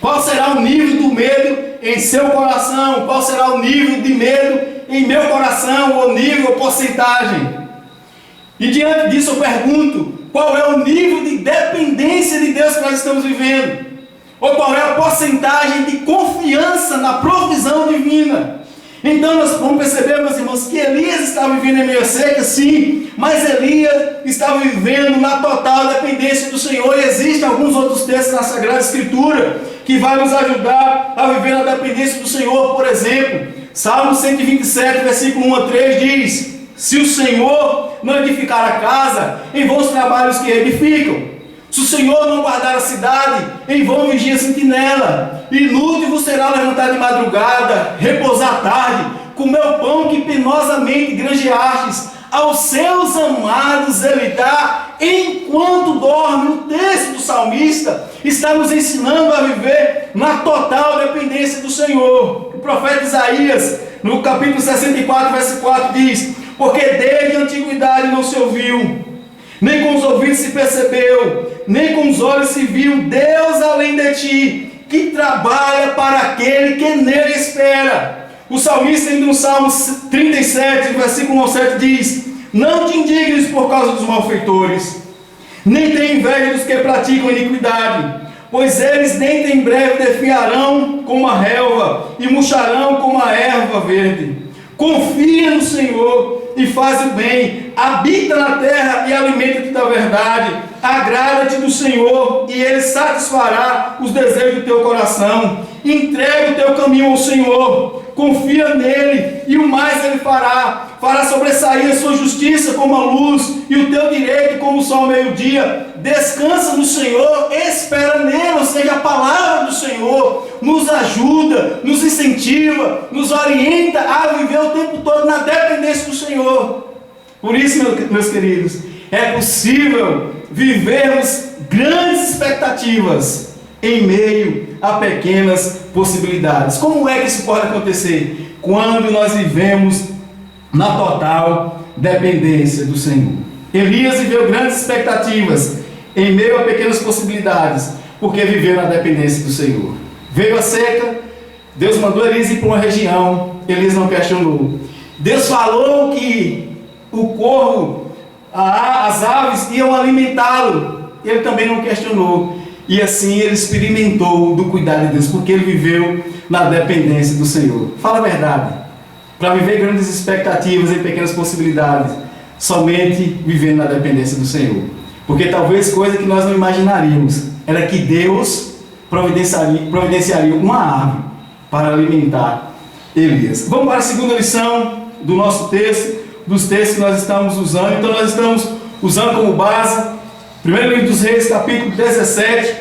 Qual será o nível do medo em seu coração? Qual será o nível de medo em meu coração? Ou nível, ou porcentagem? E diante disso eu pergunto, qual é o nível de dependência de Deus que nós estamos vivendo? Ou qual é a porcentagem de confiança na provisão divina? Então nós vamos perceber, meus irmãos, que Elias estava vivendo em meio à seca, sim, mas Elias estava vivendo na total dependência do Senhor. E existem alguns outros textos na Sagrada Escritura que vai nos ajudar a viver na dependência do Senhor. Por exemplo, Salmo 127, versículo 1 a 3 diz: se o Senhor não edificar a casa, em vão os trabalhos que edificam. Se o Senhor não guardar a cidade, em vão vigia a sentinela. Inútil vos será levantar de madrugada, repousar à tarde, comer o pão que penosamente granjeastes. Aos seus amados ele dá enquanto dorme. O texto do salmista está nos ensinando a viver na total dependência do Senhor. O profeta Isaías, no capítulo 64, verso 4, diz: porque desde a antiguidade não se ouviu, nem com os ouvidos se percebeu, nem com os olhos se viu Deus além de ti, que trabalha para aquele que nele espera. O salmista, no Salmo 37, versículo 1 ao 7, diz: não te indignes por causa dos malfeitores, nem tenha inveja dos que praticam iniquidade, pois eles dentro em breve definharão como a relva e murcharão como a erva verde. Confia no Senhor e faz o bem, habita na terra e alimenta-te da verdade. Agrada-te do Senhor e Ele satisfará os desejos do teu coração. Entrega o teu caminho ao Senhor, confia nele e o mais Ele fará. Fará sobressair a sua justiça como a luz e o teu direito como o sol ao meio-dia. Descansa no Senhor, espera nele. Ou seja, a palavra do Senhor nos ajuda, nos incentiva, nos orienta a viver o tempo todo na dependência do Senhor. Por isso, meus queridos, é possível vivermos grandes expectativas em meio a pequenas possibilidades. Como é que isso pode acontecer? Quando nós vivemos na total dependência do Senhor. Elias viveu grandes expectativas em meio a pequenas possibilidades, porque viveu na dependência do Senhor. Veio a seca, Deus mandou Elias ir para uma região, Elias não questionou. Deus falou que o corvo, as aves iam alimentá-lo, ele também não questionou. E assim ele experimentou do cuidado de Deus, porque ele viveu na dependência do Senhor. Fala a verdade. Para viver grandes expectativas em pequenas possibilidades, somente vivendo na dependência do Senhor. Porque talvez coisa que nós não imaginaríamos era que Deus providenciaria uma árvore para alimentar Elias. Vamos para a segunda lição do nosso texto, dos textos que nós estamos usando. Então nós estamos usando como base 1 livro dos Reis, capítulo 17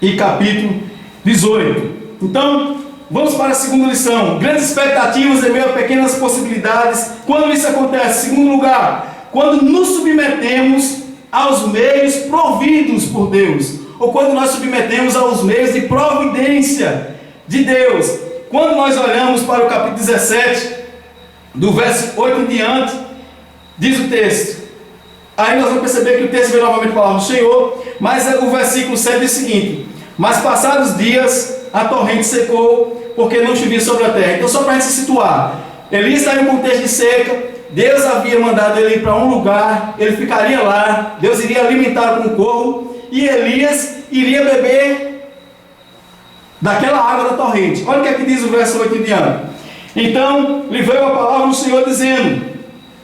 e capítulo 18. Então, vamos para a segunda lição. Grandes expectativas em meio a pequenas possibilidades. Quando isso acontece? Segundo lugar, quando nos submetemos aos meios providos por Deus, ou quando nós submetemos aos meios de providência de Deus. Quando nós olhamos para o capítulo 17, do verso 8 em diante, diz o texto. Aí nós vamos perceber que o texto vem novamente para a palavra do Senhor, mas o versículo 7 diz o seguinte: mas passados dias a torrente secou, porque não chovia sobre a terra. Então, só para a gente se situar, Elias está em um contexto de seca. Deus havia mandado ele ir para um lugar, ele ficaria lá, Deus iria alimentar com um corvo, e Elias iria beber daquela água da torrente. Olha o que é que diz o verso 8 em diante. Então lhe veio a palavra do Senhor dizendo: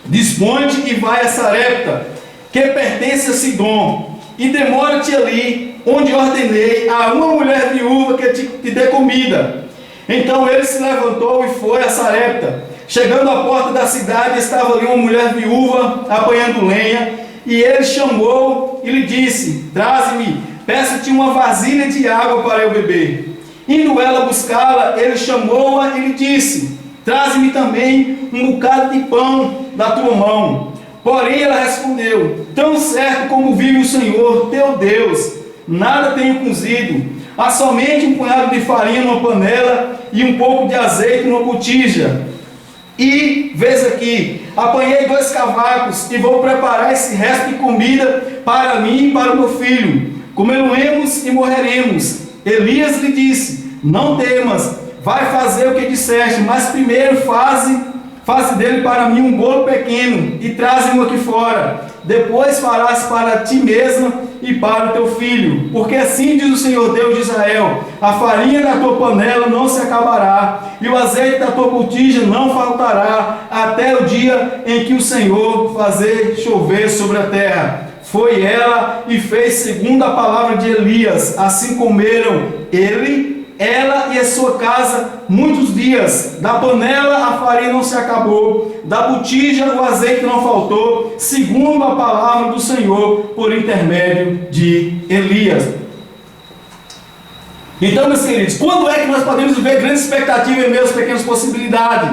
dispõe-te e vai a Sarepta, que pertence a Sidom, e demora-te ali, onde ordenei a uma mulher viúva que te dê comida. Então ele se levantou e foi a Sarepta. Chegando à porta da cidade, estava ali uma mulher viúva apanhando lenha, e ele chamou e lhe disse: traze-me, peço-te uma vasilha de água para eu beber. Indo ela buscá-la, ele chamou-a e lhe disse: traze-me também um bocado de pão da tua mão. Porém ela respondeu: tão certo como vive o Senhor teu Deus, nada tenho cozido, há somente um punhado de farinha numa panela e um pouco de azeite numa botija. E, veja aqui, apanhei 2 cavacos e vou preparar esse resto de comida para mim e para o meu filho. Comeremos e morreremos. Elias lhe disse: não temas, vai fazer o que disseste, mas primeiro faze dele para mim um bolo pequeno e traze-mo aqui fora. Depois farás para ti mesma e para o teu filho. Porque assim diz o Senhor Deus de Israel: a farinha da tua panela não se acabará, e o azeite da tua botija não faltará, até o dia em que o Senhor fazer chover sobre a terra. Foi ela e fez segundo a palavra de Elias. Assim comeram ela e a sua casa muitos dias. Da panela a farinha não se acabou, da botija o azeite não faltou, segundo a palavra do Senhor por intermédio de Elias. Então, meus queridos, quando é que nós podemos viver grande expectativa em meio às pequenas possibilidades?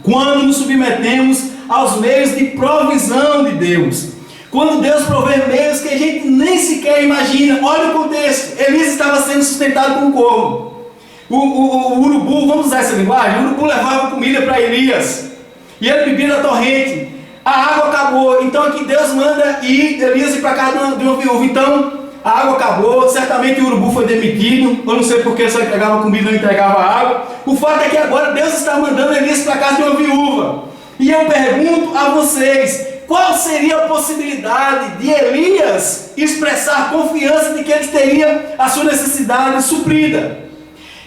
Quando nos submetemos aos meios de provisão de Deus. Quando Deus provê meios que a gente nem sequer imagina. Olha o contexto. Elias estava sendo sustentado por um corvo. O urubu, vamos usar essa linguagem, o urubu levava comida para Elias, e ele bebia da torrente. A água acabou, então aqui Deus manda Elias ir para casa de uma viúva. Então a água acabou, certamente o urubu foi demitido. Eu não sei porque ele só entregava comida e não entregava água. O fato é que agora Deus está mandando Elias para casa de uma viúva. E eu pergunto a vocês: qual seria a possibilidade de Elias expressar confiança de que ele teria a sua necessidade suprida?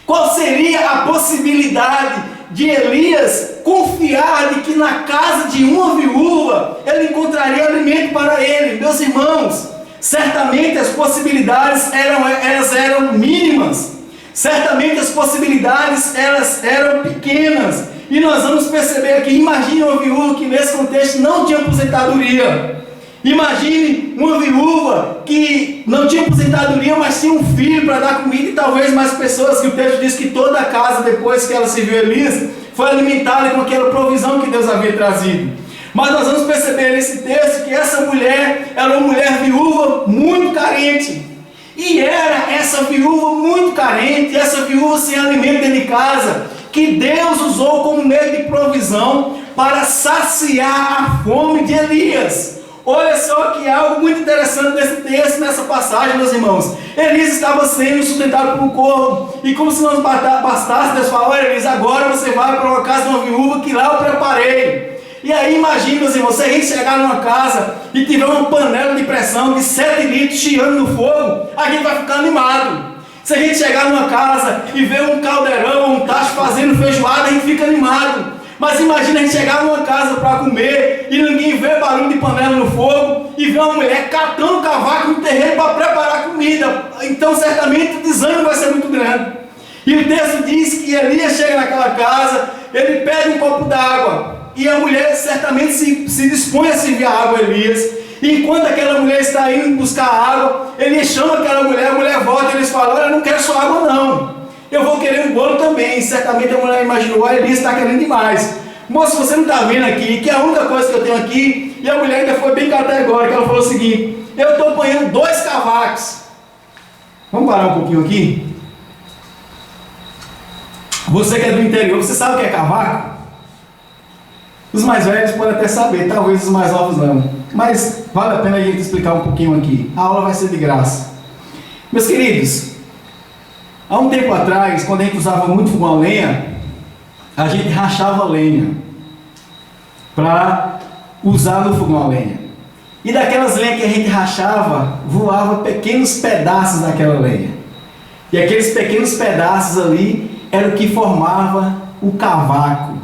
Qual seria a possibilidade de Elias confiar de que na casa de uma viúva ele encontraria alimento para ele? Meus irmãos, certamente as possibilidades elas eram mínimas. Certamente as possibilidades elas eram pequenas. E nós vamos perceber aqui, imagine uma viúva que nesse contexto não tinha aposentadoria. Imagine uma viúva que não tinha aposentadoria, mas tinha um filho para dar comida e talvez mais pessoas, que o texto diz que toda a casa, depois que ela serviu Elias, foi alimentada com aquela provisão que Deus havia trazido. Mas nós vamos perceber nesse texto que essa mulher era uma mulher viúva muito carente. E era essa viúva muito carente, essa viúva sem alimento dentro de casa, que Deus usou como meio de provisão para saciar a fome de Elias. Olha só que algo muito interessante nesse texto, nessa passagem, meus irmãos. Elias estava sendo sustentado por um corvo, e como se não bastasse, Deus falou: olha, Elias, agora você vai para uma casa de uma viúva que lá eu preparei. E aí imagina, meus irmãos, se a gente chegar numa casa e tiver uma panela de pressão de 7 litros chiando no fogo, a gente vai ficar animado. Se a gente chegar numa casa e ver um caldeirão, um tacho fazendo feijoada, a gente fica animado. Mas imagina a gente chegar numa casa para comer e ninguém vê barulho de panela no fogo e vê uma mulher catando cavaco no terreno para preparar comida. Então certamente o desânimo vai ser muito grande. E o texto diz que Elias chega naquela casa, ele pede um copo d'água, e a mulher certamente se dispõe a servir a água a Elias. E enquanto aquela mulher está indo buscar água, Elias chama aquela mulher, a mulher volta e eles falam: olha, eu não quero só água não, eu vou querer um bolo também. Certamente a mulher imaginou: olha, Elias está querendo demais. Moço, você não está vendo aqui que a única coisa que eu tenho aqui... E a mulher ainda foi bem categórica, ela falou o seguinte: eu estou apanhando 2 cavacos. Vamos parar um pouquinho aqui? Você que é do interior, você sabe o que é cavaco? Os mais velhos podem até saber, talvez os mais novos não. Mas vale a pena a gente explicar um pouquinho aqui. A aula vai ser de graça. Meus queridos, há um tempo atrás, quando a gente usava muito fogão a lenha, a gente rachava lenha para usar no fogão a lenha. E daquelas lenhas que a gente rachava, voava pequenos pedaços daquela lenha. E aqueles pequenos pedaços ali era o que formava o cavaco.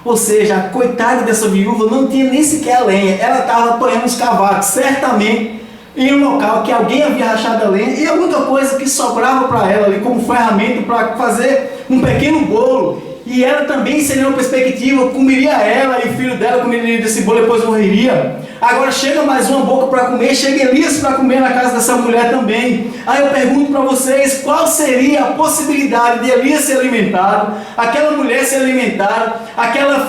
Ou seja, a coitada dessa viúva não tinha nem sequer a lenha, ela estava apanhando os cavacos, certamente em um local que alguém havia rachado a lenha, e a única coisa que sobrava para ela ali como ferramenta para fazer um pequeno bolo. E ela também seria uma perspectiva, comeria ela e o filho dela comeria desse bolo, depois morreria. Agora chega mais uma boca para comer, chega Elias para comer na casa dessa mulher também. Aí eu pergunto para vocês, qual seria a possibilidade de Elias ser alimentado, aquela mulher ser alimentada,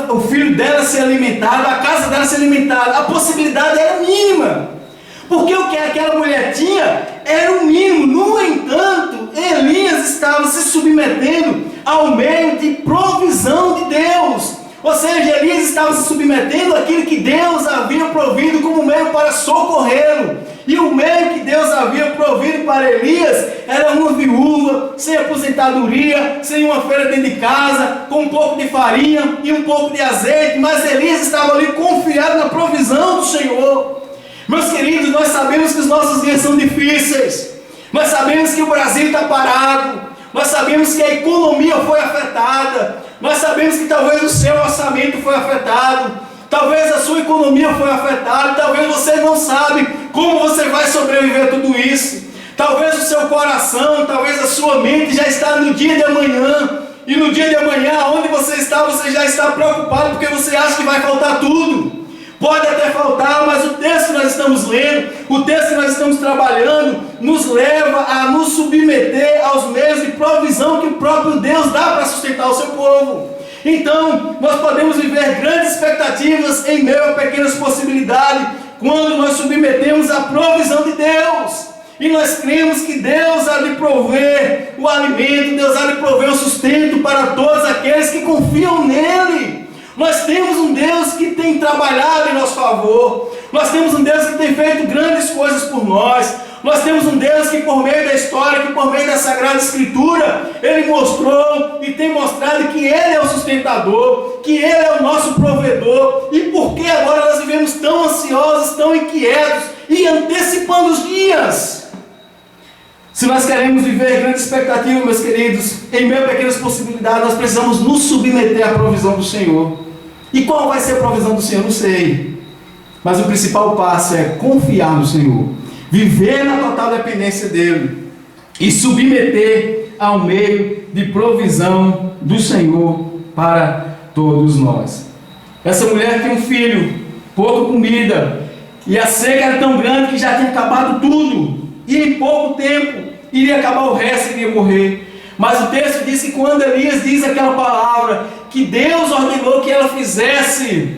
o filho dela ser alimentado, a casa dela ser alimentada? A possibilidade era mínima, porque o que aquela mulher tinha era o mínimo. No entanto, Elias estava se submetendo ao meio de provisão de Deus. Ou seja, Elias estava se submetendo àquilo que Deus havia provido como meio para socorrê-lo. E o meio que Deus havia provido para Elias era uma viúva, sem aposentadoria, sem uma feira dentro de casa, com um pouco de farinha e um pouco de azeite. Mas Elias estava ali confiado na provisão do Senhor. Meus queridos, nós sabemos que os nossos dias são difíceis. Nós sabemos que o Brasil está parado. Nós sabemos que a economia foi afetada. Nós sabemos que talvez o seu orçamento foi afetado. Talvez a sua economia foi afetada. Talvez você não sabe como você vai sobreviver a tudo isso. Talvez o seu coração, talvez a sua mente já está no dia de amanhã. E no dia de amanhã, onde você já está preocupado porque você acha que vai faltar tudo. Pode até faltar, mas o texto que nós estamos lendo, o texto que nós estamos trabalhando, nos leva a nos submeter aos meios de provisão que o próprio Deus dá para sustentar o seu povo. Então, nós podemos viver grandes expectativas em meio a pequenas possibilidades, quando nós submetemos à provisão de Deus. E nós cremos que Deus há de prover o alimento, Deus há de prover o sustento para todos aqueles que confiam nele. Nós temos um Deus que tem trabalhado em nosso favor. Nós temos um Deus que tem feito grandes coisas por nós. Nós temos um Deus que por meio da história, que por meio da Sagrada Escritura, Ele mostrou e tem mostrado que Ele é o sustentador, que Ele é o nosso provedor. E por que agora nós vivemos tão ansiosos, tão inquietos e antecipando os dias? Se nós queremos viver grande expectativa, meus queridos, em meio a pequenas possibilidades, nós precisamos nos submeter à provisão do Senhor. E qual vai ser a provisão do Senhor? Não sei. Mas o principal passo é confiar no Senhor, viver na total dependência dEle e submeter ao meio de provisão do Senhor para todos nós. Essa mulher tem um filho, pouca comida, e a seca era tão grande que já tinha acabado tudo. E em pouco tempo iria acabar o resto, iria morrer. Mas o texto diz que quando Elias diz aquela palavra, que Deus ordenou que ela fizesse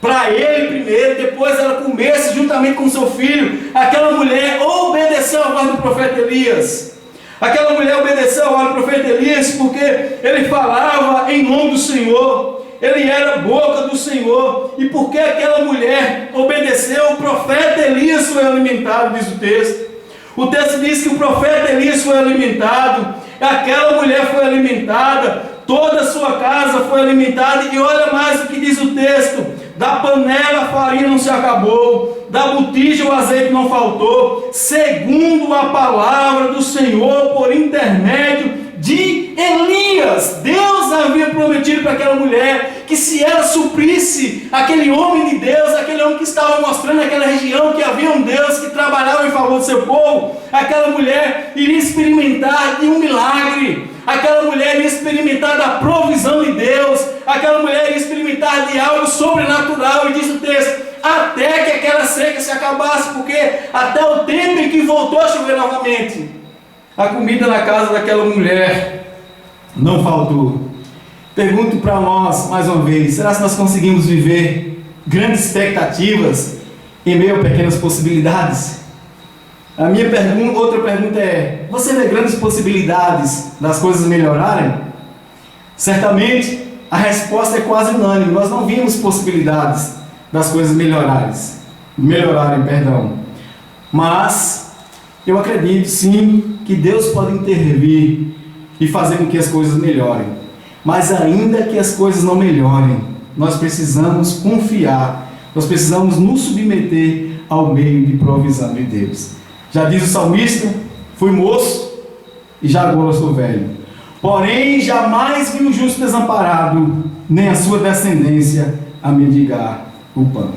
para ele primeiro, depois ela comesse juntamente com seu filho, aquela mulher obedeceu a voz do profeta Elias. Aquela mulher obedeceu a voz do profeta Elias porque ele falava em nome do Senhor. Ele era a boca do Senhor. E porque aquela mulher obedeceu, o profeta Elias foi alimentado, diz o texto. O texto diz que o profeta Elias foi alimentado, aquela mulher foi alimentada, toda a sua casa foi alimentada. E olha mais o que diz o texto: da panela a farinha não se acabou, da botija o azeite não faltou, segundo a palavra do Senhor por intermédio de Elias. Deus havia prometido para aquela mulher que se ela suprisse aquele homem de Deus, aquele homem que estava mostrando naquela região que havia um Deus que trabalhava em favor do seu povo, aquela mulher iria experimentar de um milagre, aquela mulher iria experimentar da provisão de Deus, aquela mulher iria experimentar de algo sobrenatural. E diz o texto, até que aquela seca se acabasse, porque até o tempo em que voltou a chover novamente, a comida na casa daquela mulher não faltou. Pergunto para nós, mais uma vez, será que nós conseguimos viver grandes expectativas em meio a pequenas possibilidades? A minha outra pergunta é, você vê grandes possibilidades das coisas melhorarem? Certamente, a resposta é quase unânime. Nós não vimos possibilidades das coisas melhorarem, mas eu acredito sim que Deus pode intervir e fazer com que as coisas melhorem. Mas ainda que as coisas não melhorem, nós precisamos confiar, nós precisamos nos submeter ao meio de provisão de Deus. Já diz o salmista, fui moço e já agora sou velho. Porém, jamais vi o justo desamparado, nem a sua descendência a mendigar o pão.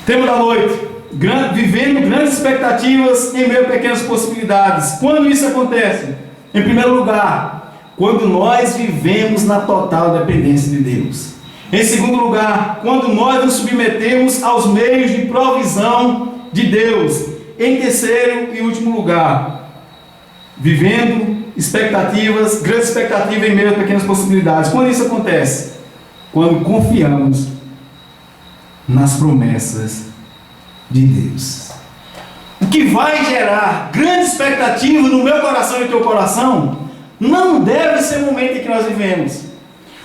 Tema da noite, vivendo grandes expectativas em meio a pequenas possibilidades. Quando isso acontece? Em primeiro lugar, quando nós vivemos na total dependência de Deus. Em segundo lugar, quando nós nos submetemos aos meios de provisão de Deus. Em terceiro e último lugar, vivendo expectativas, grandes expectativas em meio a pequenas possibilidades. Quando isso acontece? Quando confiamos nas promessas de Deus. O que vai gerar grande expectativa no meu coração e no teu coração não deve ser o momento em que nós vivemos.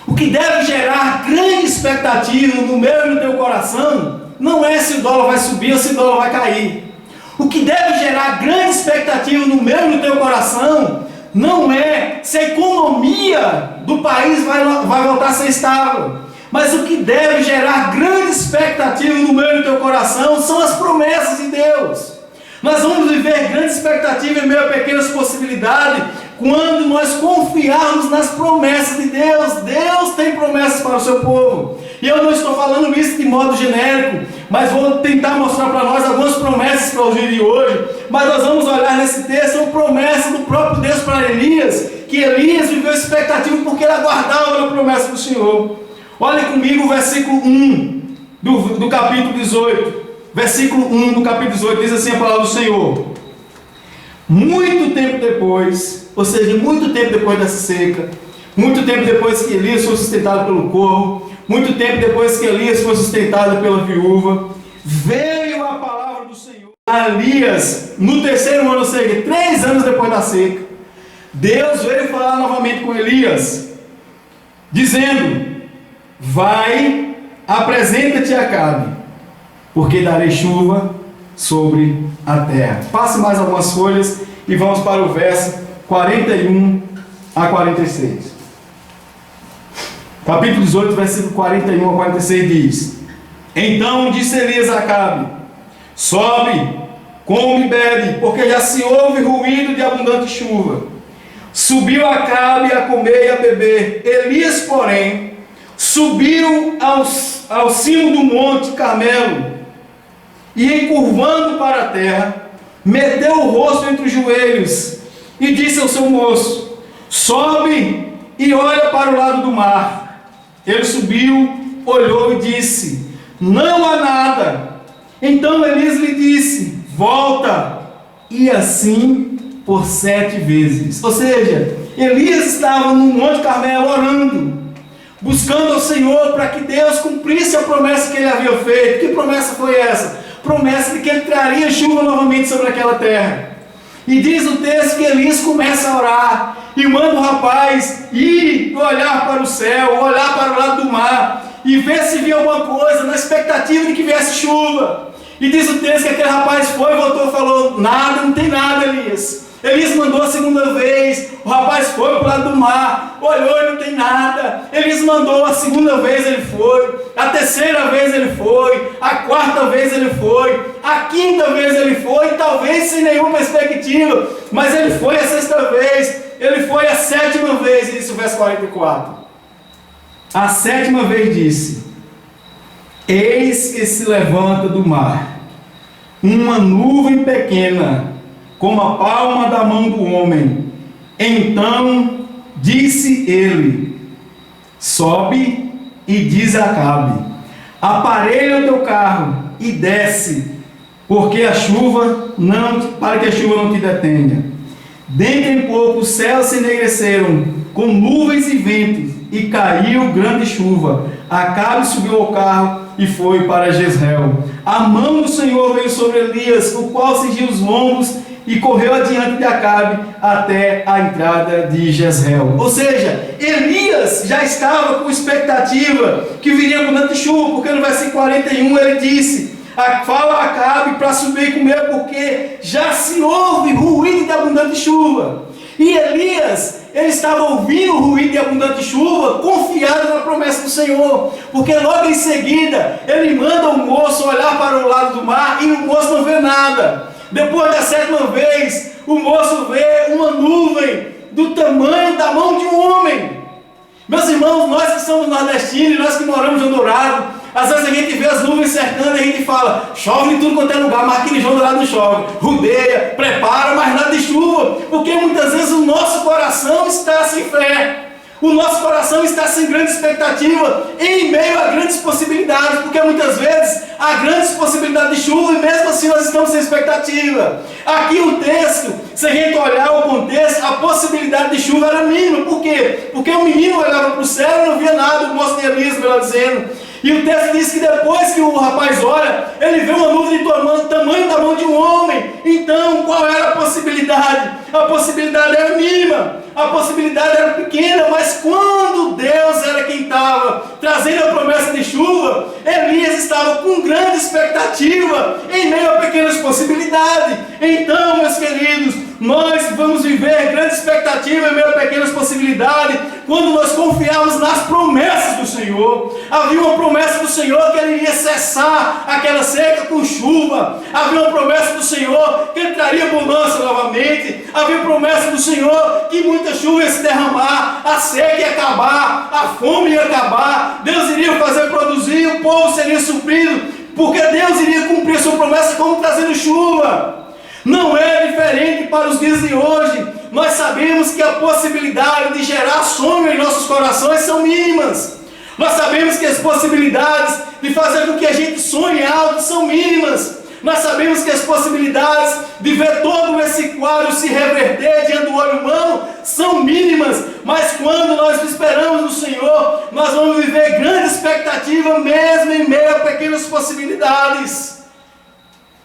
O que deve gerar grande expectativa no meu e no teu coração não é se o dólar vai subir ou se o dólar vai cair. O que deve gerar grande expectativa no meu e no teu coração não é se a economia do país vai voltar a ser estável. Mas o que deve gerar grande expectativa no meu e no teu coração são as promessas de Deus. Nós vamos viver grande expectativa em meio a pequenas possibilidades quando nós confiarmos nas promessas de Deus. Deus tem promessas para o seu povo. E eu não estou falando isso de modo genérico, mas vou tentar mostrar para nós algumas promessas para o dia de hoje. Mas nós vamos olhar nesse texto uma promessa do próprio Deus para Elias, que Elias viveu expectativa porque ele aguardava a promessa do Senhor. Olha comigo o versículo 1 do capítulo 18. Versículo 1 do capítulo 18 diz assim a palavra do Senhor: muito tempo depois, ou seja, muito tempo depois dessa seca, muito tempo depois que Elias foi sustentado pelo corvo, muito tempo depois que Elias foi sustentado pela viúva, veio a palavra do Senhor a Elias no terceiro ano, ou seja, 3 anos depois da seca. Deus veio falar novamente com Elias, dizendo: vai, apresenta-te a Acabe, porque darei chuva sobre a terra. Passe mais algumas folhas e vamos para o verso 41 a 46. Capítulo 18, versículo 41 a 46 diz: então disse Elias a Acabe: sobe, come e bebe, porque já se ouve ruído de abundante chuva. Subiu Acabe a comer e a beber. Elias, porém, subiu ao cimo do monte Carmelo, e encurvando para a terra, meteu o rosto entre os joelhos, e disse ao seu moço: sobe e olha para o lado do mar. Ele subiu, olhou e disse: não há nada. Então Elias lhe disse: volta. E assim por 7 vezes. Ou seja, Elias estava no Monte Carmelo orando, buscando ao Senhor para que Deus cumprisse a promessa que ele havia feito. Que promessa foi essa? Promessa de que ele traria chuva novamente sobre aquela terra. E diz o texto que Elias começa a orar e manda o rapaz ir olhar para o céu, olhar para o lado do mar e ver se via alguma coisa, na expectativa de que viesse chuva. E diz o texto que aquele rapaz foi, voltou e falou: nada, não tem nada, Elias. Elias mandou a segunda vez, o rapaz foi para o lado do mar, olhou e não tem nada. Elias mandou a segunda vez, ele foi, a terceira vez ele foi, a quarta vez ele foi, a quinta vez ele foi, talvez sem nenhuma perspectiva, mas ele foi a sexta vez, ele foi a 7ª vez, disse o verso 44. A 7ª vez disse: eis que se levanta do mar uma nuvem pequena, como a palma da mão do homem. Então disse ele: sobe e diz a Acabe: aparelha o teu carro e desce, para que a chuva não te detenha. Dentro em pouco os céus se enegreceram com nuvens e ventos, e caiu grande chuva. Acabe subiu ao carro e foi para Jezreel. A mão do Senhor veio sobre Elias, o qual cingiu os lombos e correu adiante de Acabe até a entrada de Jezreel. Ou seja, Elias já estava com expectativa que viria abundante chuva, porque no versículo 41 ele disse: fala a Acabe para subir e comer, porque já se ouve ruído de abundante chuva. E Elias, ele estava ouvindo o ruído de abundante chuva, confiado na promessa do Senhor, porque logo em seguida ele manda o moço olhar para o lado do mar e o moço não vê nada. Depois da 7ª vez, o moço vê uma nuvem do tamanho da mão de um homem. Meus irmãos, nós que somos nordestinos, nós que moramos em Dourado, às vezes a gente vê as nuvens cercando e a gente fala: chove em tudo quanto é lugar, mas aqui em João Dourado não chove. Rodeia, prepara, mas nada de chuva, porque muitas vezes o nosso coração está sem fé. O nosso coração está sem grande expectativa, em meio a grandes possibilidades, porque muitas vezes há grandes possibilidades de chuva e mesmo assim nós estamos sem expectativa. Aqui o texto, se a gente olhar o contexto, a possibilidade de chuva era mínima. Por quê? Porque o menino olhava para o céu e não via nada, o moço de Elias, melhor dizendo. E o texto diz que depois que o rapaz olha, ele vê uma nuvem do tamanho da mão de um homem. Então, qual era a possibilidade? A possibilidade era mínima, a possibilidade era pequena, mas quando Deus era quem estava trazendo a promessa de chuva, Elias estava com grande expectativa em meio a pequenas possibilidades. Então, meus queridos, nós vamos viver grande expectativa em meio a pequenas possibilidades quando nós confiarmos nas promessas do Senhor. Havia uma promessa do Senhor que Ele iria cessar aquela seca com chuva. Havia uma promessa do Senhor que Ele traria bonança novamente. Havia promessa do Senhor que muita chuva ia se derramar, a seca ia acabar, a fome ia acabar, Deus iria fazer produzir, o povo seria suprido, porque Deus iria cumprir a sua promessa como trazendo chuva. Não é diferente para os dias de hoje. Nós sabemos que a possibilidade de gerar sonho em nossos corações são mínimas. Nós sabemos que as possibilidades de fazer com que a gente sonhe alto são mínimas. Nós sabemos que as possibilidades de ver todo esse quadro se reverter diante do olho humano são mínimas. Mas quando nós esperamos no Senhor, nós vamos viver grande expectativa mesmo em meio a pequenas possibilidades.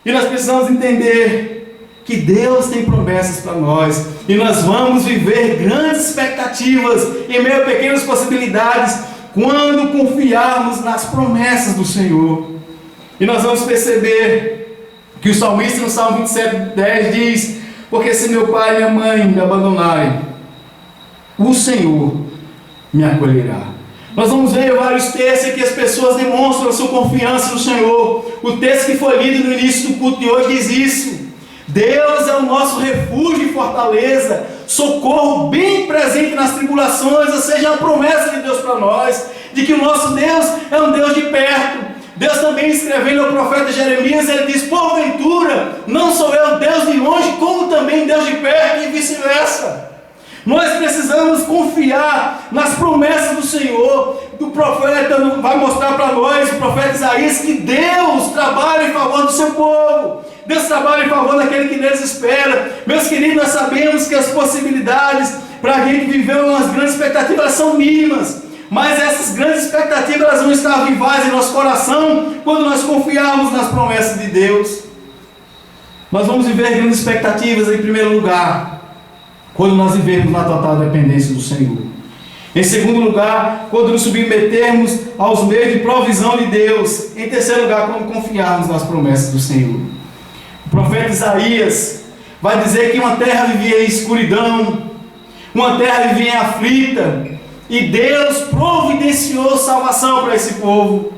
E nós precisamos entender que Deus tem promessas para nós, e nós vamos viver grandes expectativas em meio a pequenas possibilidades quando confiarmos nas promessas do Senhor. E nós vamos perceber que o salmista no Salmo 27:10 diz: porque se meu pai e minha mãe me abandonarem, o Senhor me acolherá. Nós vamos ver vários textos em que as pessoas demonstram a sua confiança no Senhor. O texto que foi lido no início do culto de hoje diz isso: Deus é o nosso refúgio e fortaleza, socorro bem presente nas tribulações. Ou seja, a promessa de Deus para nós, de que o nosso Deus é um Deus de perto. Deus também, escrevendo ao profeta Jeremias, ele diz: porventura, não sou eu Deus de longe, como também Deus de perto, e vice-versa. Nós precisamos confiar nas promessas do Senhor. O profeta vai mostrar para nós, o profeta Isaías, que Deus trabalha em favor do seu povo. Deus trabalha em favor daquele que neles espera. Meus queridos, nós sabemos que as possibilidades para a gente viver umas grandes expectativas, elas são mínimas. Mas essas grandes expectativas, elas vão estar vivas em nosso coração quando nós confiarmos nas promessas de Deus. Nós vamos viver grandes expectativas, em primeiro lugar, quando nós vivermos na total dependência do Senhor. Em segundo lugar, quando nos submetermos aos meios de provisão de Deus. Em terceiro lugar, quando confiarmos nas promessas do Senhor. O profeta Isaías vai dizer que uma terra vivia em escuridão, uma terra vivia aflita, e Deus providenciou salvação para esse povo.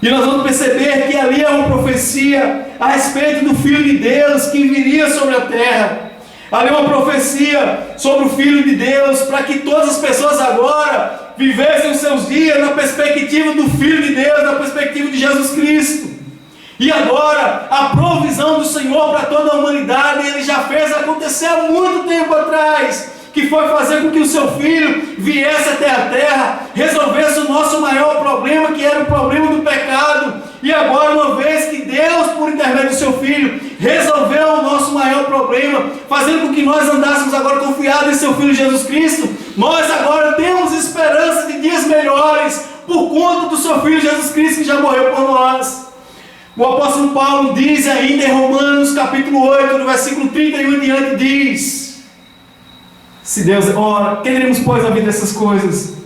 E nós vamos perceber que ali é uma profecia a respeito do Filho de Deus que viria sobre a terra. Ali é uma profecia sobre o Filho de Deus, para que todas as pessoas agora vivessem os seus dias na perspectiva do Filho de Deus, na perspectiva de Jesus Cristo. E agora, a provisão do Senhor para toda a humanidade, Ele já fez acontecer há muito tempo atrás, que foi fazer com que o seu Filho viesse até a terra, resolvesse o nosso maior problema, que era o problema do pecado. E agora, uma vez que Deus, por intermédio do seu Filho, resolveu o nosso maior problema, fazendo com que nós andássemos agora confiados em seu Filho Jesus Cristo, nós agora temos esperança de dias melhores, por conta do seu Filho Jesus Cristo, que já morreu por nós. O apóstolo Paulo diz ainda em Romanos capítulo 8, no versículo 31 em diante, diz: se Deus, ora, quem iremos, pois, a vida dessas coisas?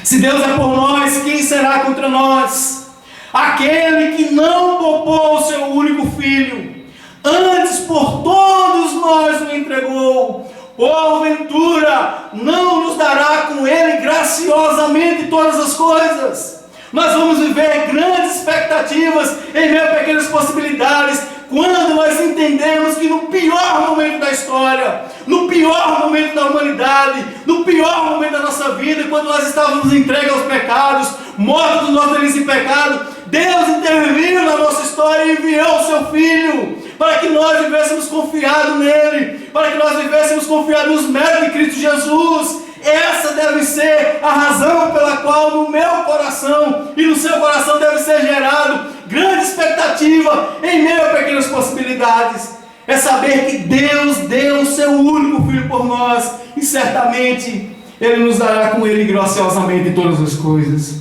Se Deus é por nós, quem será contra nós? Aquele que não poupou o seu único filho, antes por todos nós o entregou, porventura não nos dará com ele graciosamente todas as coisas? Nós vamos viver grandes expectativas em meio a pequenas possibilidades, quando nós entendemos que no pior momento da história, no pior momento da humanidade, no pior momento da nossa vida, quando nós estávamos entregues aos pecados, mortos dos nossos delitos e pecado, Deus interveio na nossa história e enviou o seu Filho, para que nós vivêssemos confiados nele, para que nós vivêssemos confiados nos méritos de Cristo Jesus. Essa deve ser a razão pela qual no meu coração e no seu coração deve ser gerado grande expectativa em meio a pequenas possibilidades. É saber que Deus deu o seu único Filho por nós, e certamente Ele nos dará com Ele graciosamente todas as coisas.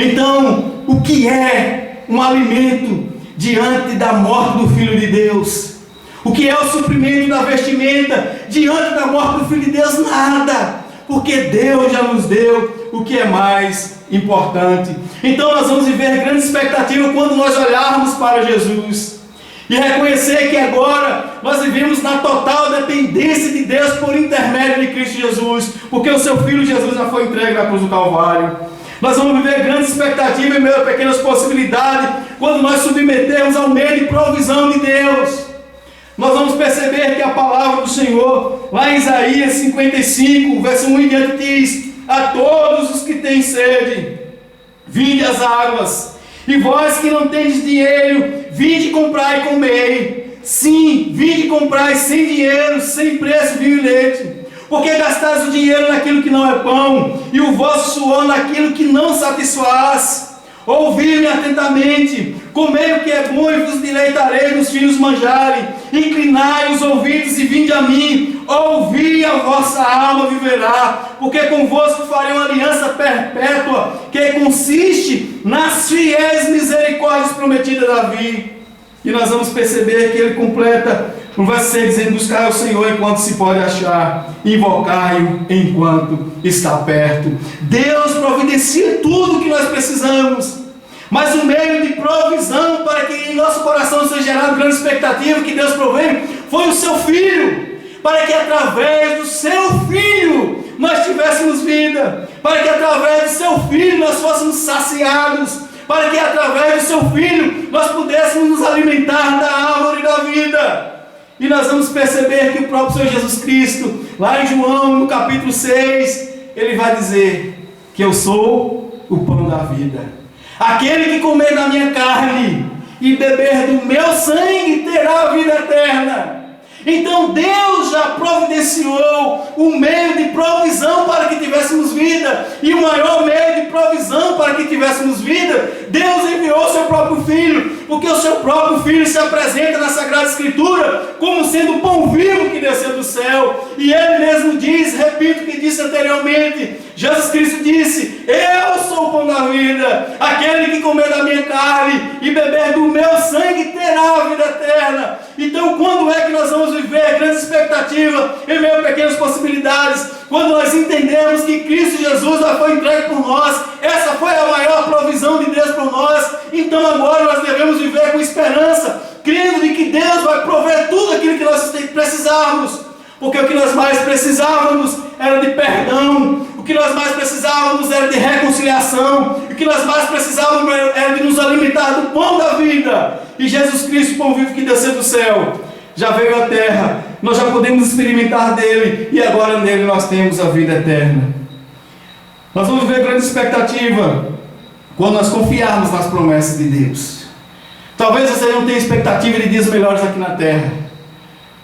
Então, o que é um alimento diante da morte do Filho de Deus? O que é o suprimento da vestimenta diante da morte do Filho de Deus? Nada, porque Deus já nos deu o que é mais importante. Então nós vamos viver grande expectativa quando nós olharmos para Jesus e reconhecer que agora nós vivemos na total dependência de Deus por intermédio de Cristo Jesus, porque o seu Filho Jesus já foi entregue na cruz do Calvário. Nós vamos viver grande expectativa em meio a pequenas possibilidades quando nós submetermos ao meio de provisão de Deus. Nós vamos perceber que a palavra do Senhor, lá em Isaías 55, verso 1 em diante, diz: a todos os que têm sede, vinde às águas, e vós que não tendes dinheiro, vinde comprar e comer. Sim, vinde comprar sem dinheiro, sem preço, vinho e leite. Porque gastais o dinheiro naquilo que não é pão, e o vosso suor naquilo que não satisfaz. Ouvi-me atentamente, comei o que é bom e vos deleitarei nos filhos manjarem. Inclinai os ouvidos e vinde a mim, ouvi, a vossa alma viverá. Porque convosco farei uma aliança perpétua, que consiste nas fiéis misericórdias prometidas a Davi. E nós vamos perceber que ele completa no verso 6 dizendo: buscai ao Senhor enquanto se pode achar, invocai-o enquanto está perto. Deus providencia tudo o que nós precisamos, mas o meio de provisão para que em nosso coração seja gerada grande expectativa que Deus provém foi o seu Filho, para que através do seu Filho nós tivéssemos vida, para que através do seu Filho nós fôssemos saciados, para que através do seu Filho nós pudéssemos nos alimentar da árvore da vida. E nós vamos perceber que o próprio Senhor Jesus Cristo, lá em João, no capítulo 6, ele vai dizer que eu sou o pão da vida. Aquele que comer da minha carne e beber do meu sangue terá a vida eterna. Então Deus já providenciou o meio de provisão para que tivéssemos vida, e o maior meio de provisão para que tivéssemos vida, Deus enviou o seu próprio Filho, porque o seu próprio Filho se apresenta na Sagrada Escritura como sendo o pão vivo que desceu do céu, e ele mesmo diz, repito o que disse anteriormente, Jesus Cristo disse: eu sou o pão da vida, aquele que comer da minha carne e beber do meu sangue terá a vida eterna. Então quando é que nós vamos viver grande expectativa em meio a pequenas possibilidades? Quando nós entendemos que Cristo Jesus já foi entregue por nós, essa foi a maior provisão de Deus por nós. Então agora nós devemos viver com esperança, crendo de que Deus vai prover tudo aquilo que nós precisarmos, porque o que nós mais precisávamos era de perdão, o que nós mais precisávamos era de reconciliação, o que nós mais precisávamos era de nos alimentar do pão da vida. E Jesus Cristo, o pão vivo que desceu do céu, já veio à terra, nós já podemos experimentar dele, e agora nele nós temos a vida eterna. Nós vamos ver grande expectativa quando nós confiarmos nas promessas de Deus. Talvez você não tenha expectativa de dias melhores aqui na terra,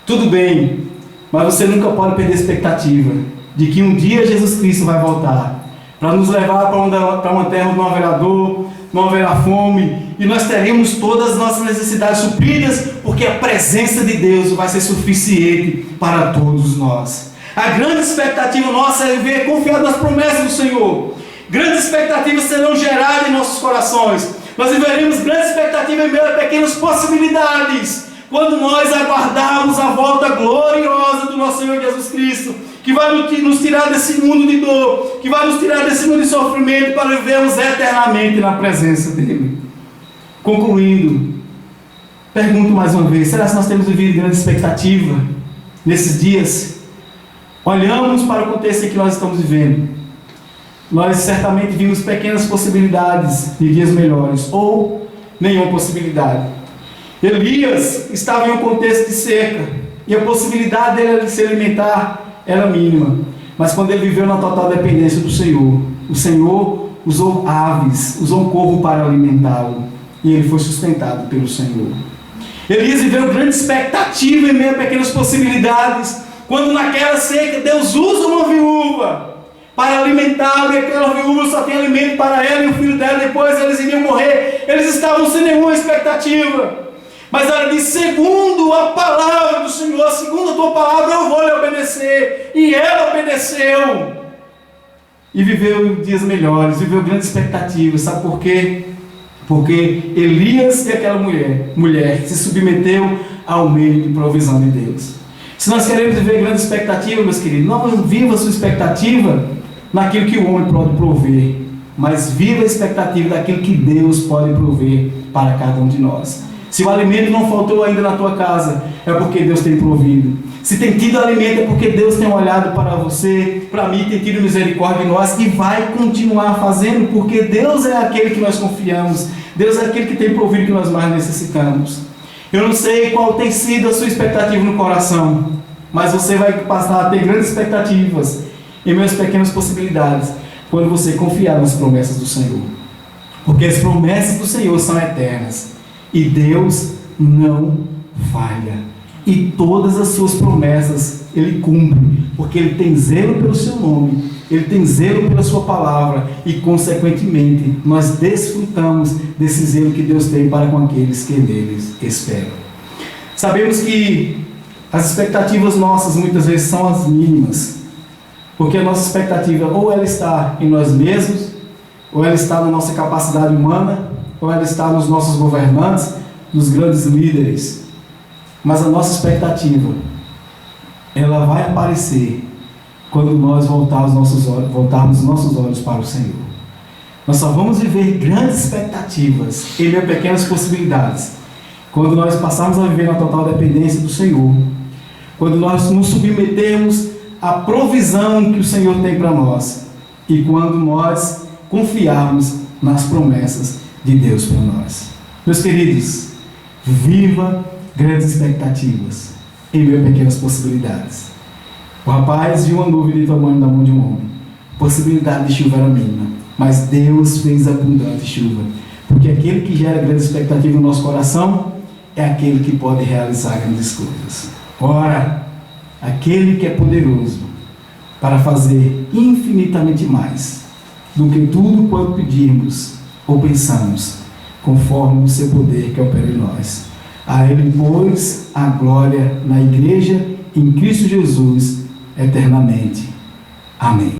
tudo bem, mas você nunca pode perder a expectativa de que um dia Jesus Cristo vai voltar para nos levar para uma terra onde não haverá dor, não haverá fome, e nós teremos todas as nossas necessidades supridas, porque a presença de Deus vai ser suficiente para todos nós. A grande expectativa nossa é viver confiado nas promessas do Senhor. Grandes expectativas serão geradas em nossos corações. Nós viveremos grande expectativa em meio a pequenas possibilidades, quando nós aguardarmos a volta gloriosa do nosso Senhor Jesus Cristo, que vai nos tirar desse mundo de dor, que vai nos tirar desse mundo de sofrimento, para vivermos eternamente na presença dele. Concluindo, pergunto mais uma vez: será que nós temos vivido grande expectativa nesses dias? Olhamos para o contexto em que nós estamos vivendo, nós certamente vimos pequenas possibilidades de dias melhores, ou nenhuma possibilidade. Elias estava em um contexto de seca, e a possibilidade dele de se alimentar era mínima, mas quando ele viveu na total dependência do Senhor, o Senhor usou aves, usou um corvo para alimentá-lo, e ele foi sustentado pelo Senhor. Elias viveu grande expectativa em meio a pequenas possibilidades, quando naquela seca Deus usa uma viúva para alimentá-lo, e aquela viúva só tem alimento para ela e o filho dela, depois eles iriam morrer. Eles estavam sem nenhuma expectativa, mas ela diz: segundo a palavra do Senhor, segundo a tua palavra eu vou lhe obedecer. E ela obedeceu. e viveu dias melhores, viveu grandes expectativas. Sabe por quê? Porque Elias e aquela mulher se submeteu ao meio de provisão de Deus. Se nós queremos viver grandes expectativas, meus queridos, não viva a sua expectativa naquilo que o homem pode prover, mas viva a expectativa daquilo que Deus pode prover para cada um de nós. Se o alimento não faltou ainda na tua casa, é porque Deus tem provido. Se tem tido alimento, é porque Deus tem olhado para você, para mim, tem tido misericórdia de nós e vai continuar fazendo, porque Deus é aquele que nós confiamos. Deus é aquele que tem provido o que nós mais necessitamos. Eu não sei qual tem sido a sua expectativa no coração, mas você vai passar a ter grandes expectativas e minhas pequenas possibilidades quando você confiar nas promessas do Senhor. Porque as promessas do Senhor são eternas e Deus não falha. E todas as suas promessas Ele cumpre, porque Ele tem zelo pelo seu nome, Ele tem zelo pela sua palavra e, consequentemente, nós desfrutamos desse zelo que Deus tem para com aqueles que neles esperam. Sabemos que as expectativas nossas muitas vezes são as mínimas, porque a nossa expectativa ou ela está em nós mesmos, ou ela está na nossa capacidade humana, ou ela está nos nossos governantes, nos grandes líderes. Mas a nossa expectativa, ela vai aparecer quando nós voltarmos nossos olhos para o Senhor. Nós só vamos viver grandes expectativas e pequenas possibilidades quando nós passarmos a viver na total dependência do Senhor, quando nós nos submetermos à provisão que o Senhor tem para nós e quando nós confiarmos nas promessas de Deus para nós. Meus queridos, viva grandes expectativas em meio a pequenas possibilidades. O rapaz viu uma nuvem de tamanho da mão de um homem. Possibilidade de chuva era mínima, mas Deus fez abundante chuva, porque aquele que gera grande expectativa no nosso coração é aquele que pode realizar grandes coisas. Ora, aquele que é poderoso para fazer infinitamente mais do que tudo quanto pedimos ou pensamos, conforme o seu poder que opera em nós. A Ele, pois, a glória na Igreja, em Cristo Jesus, eternamente. Amém.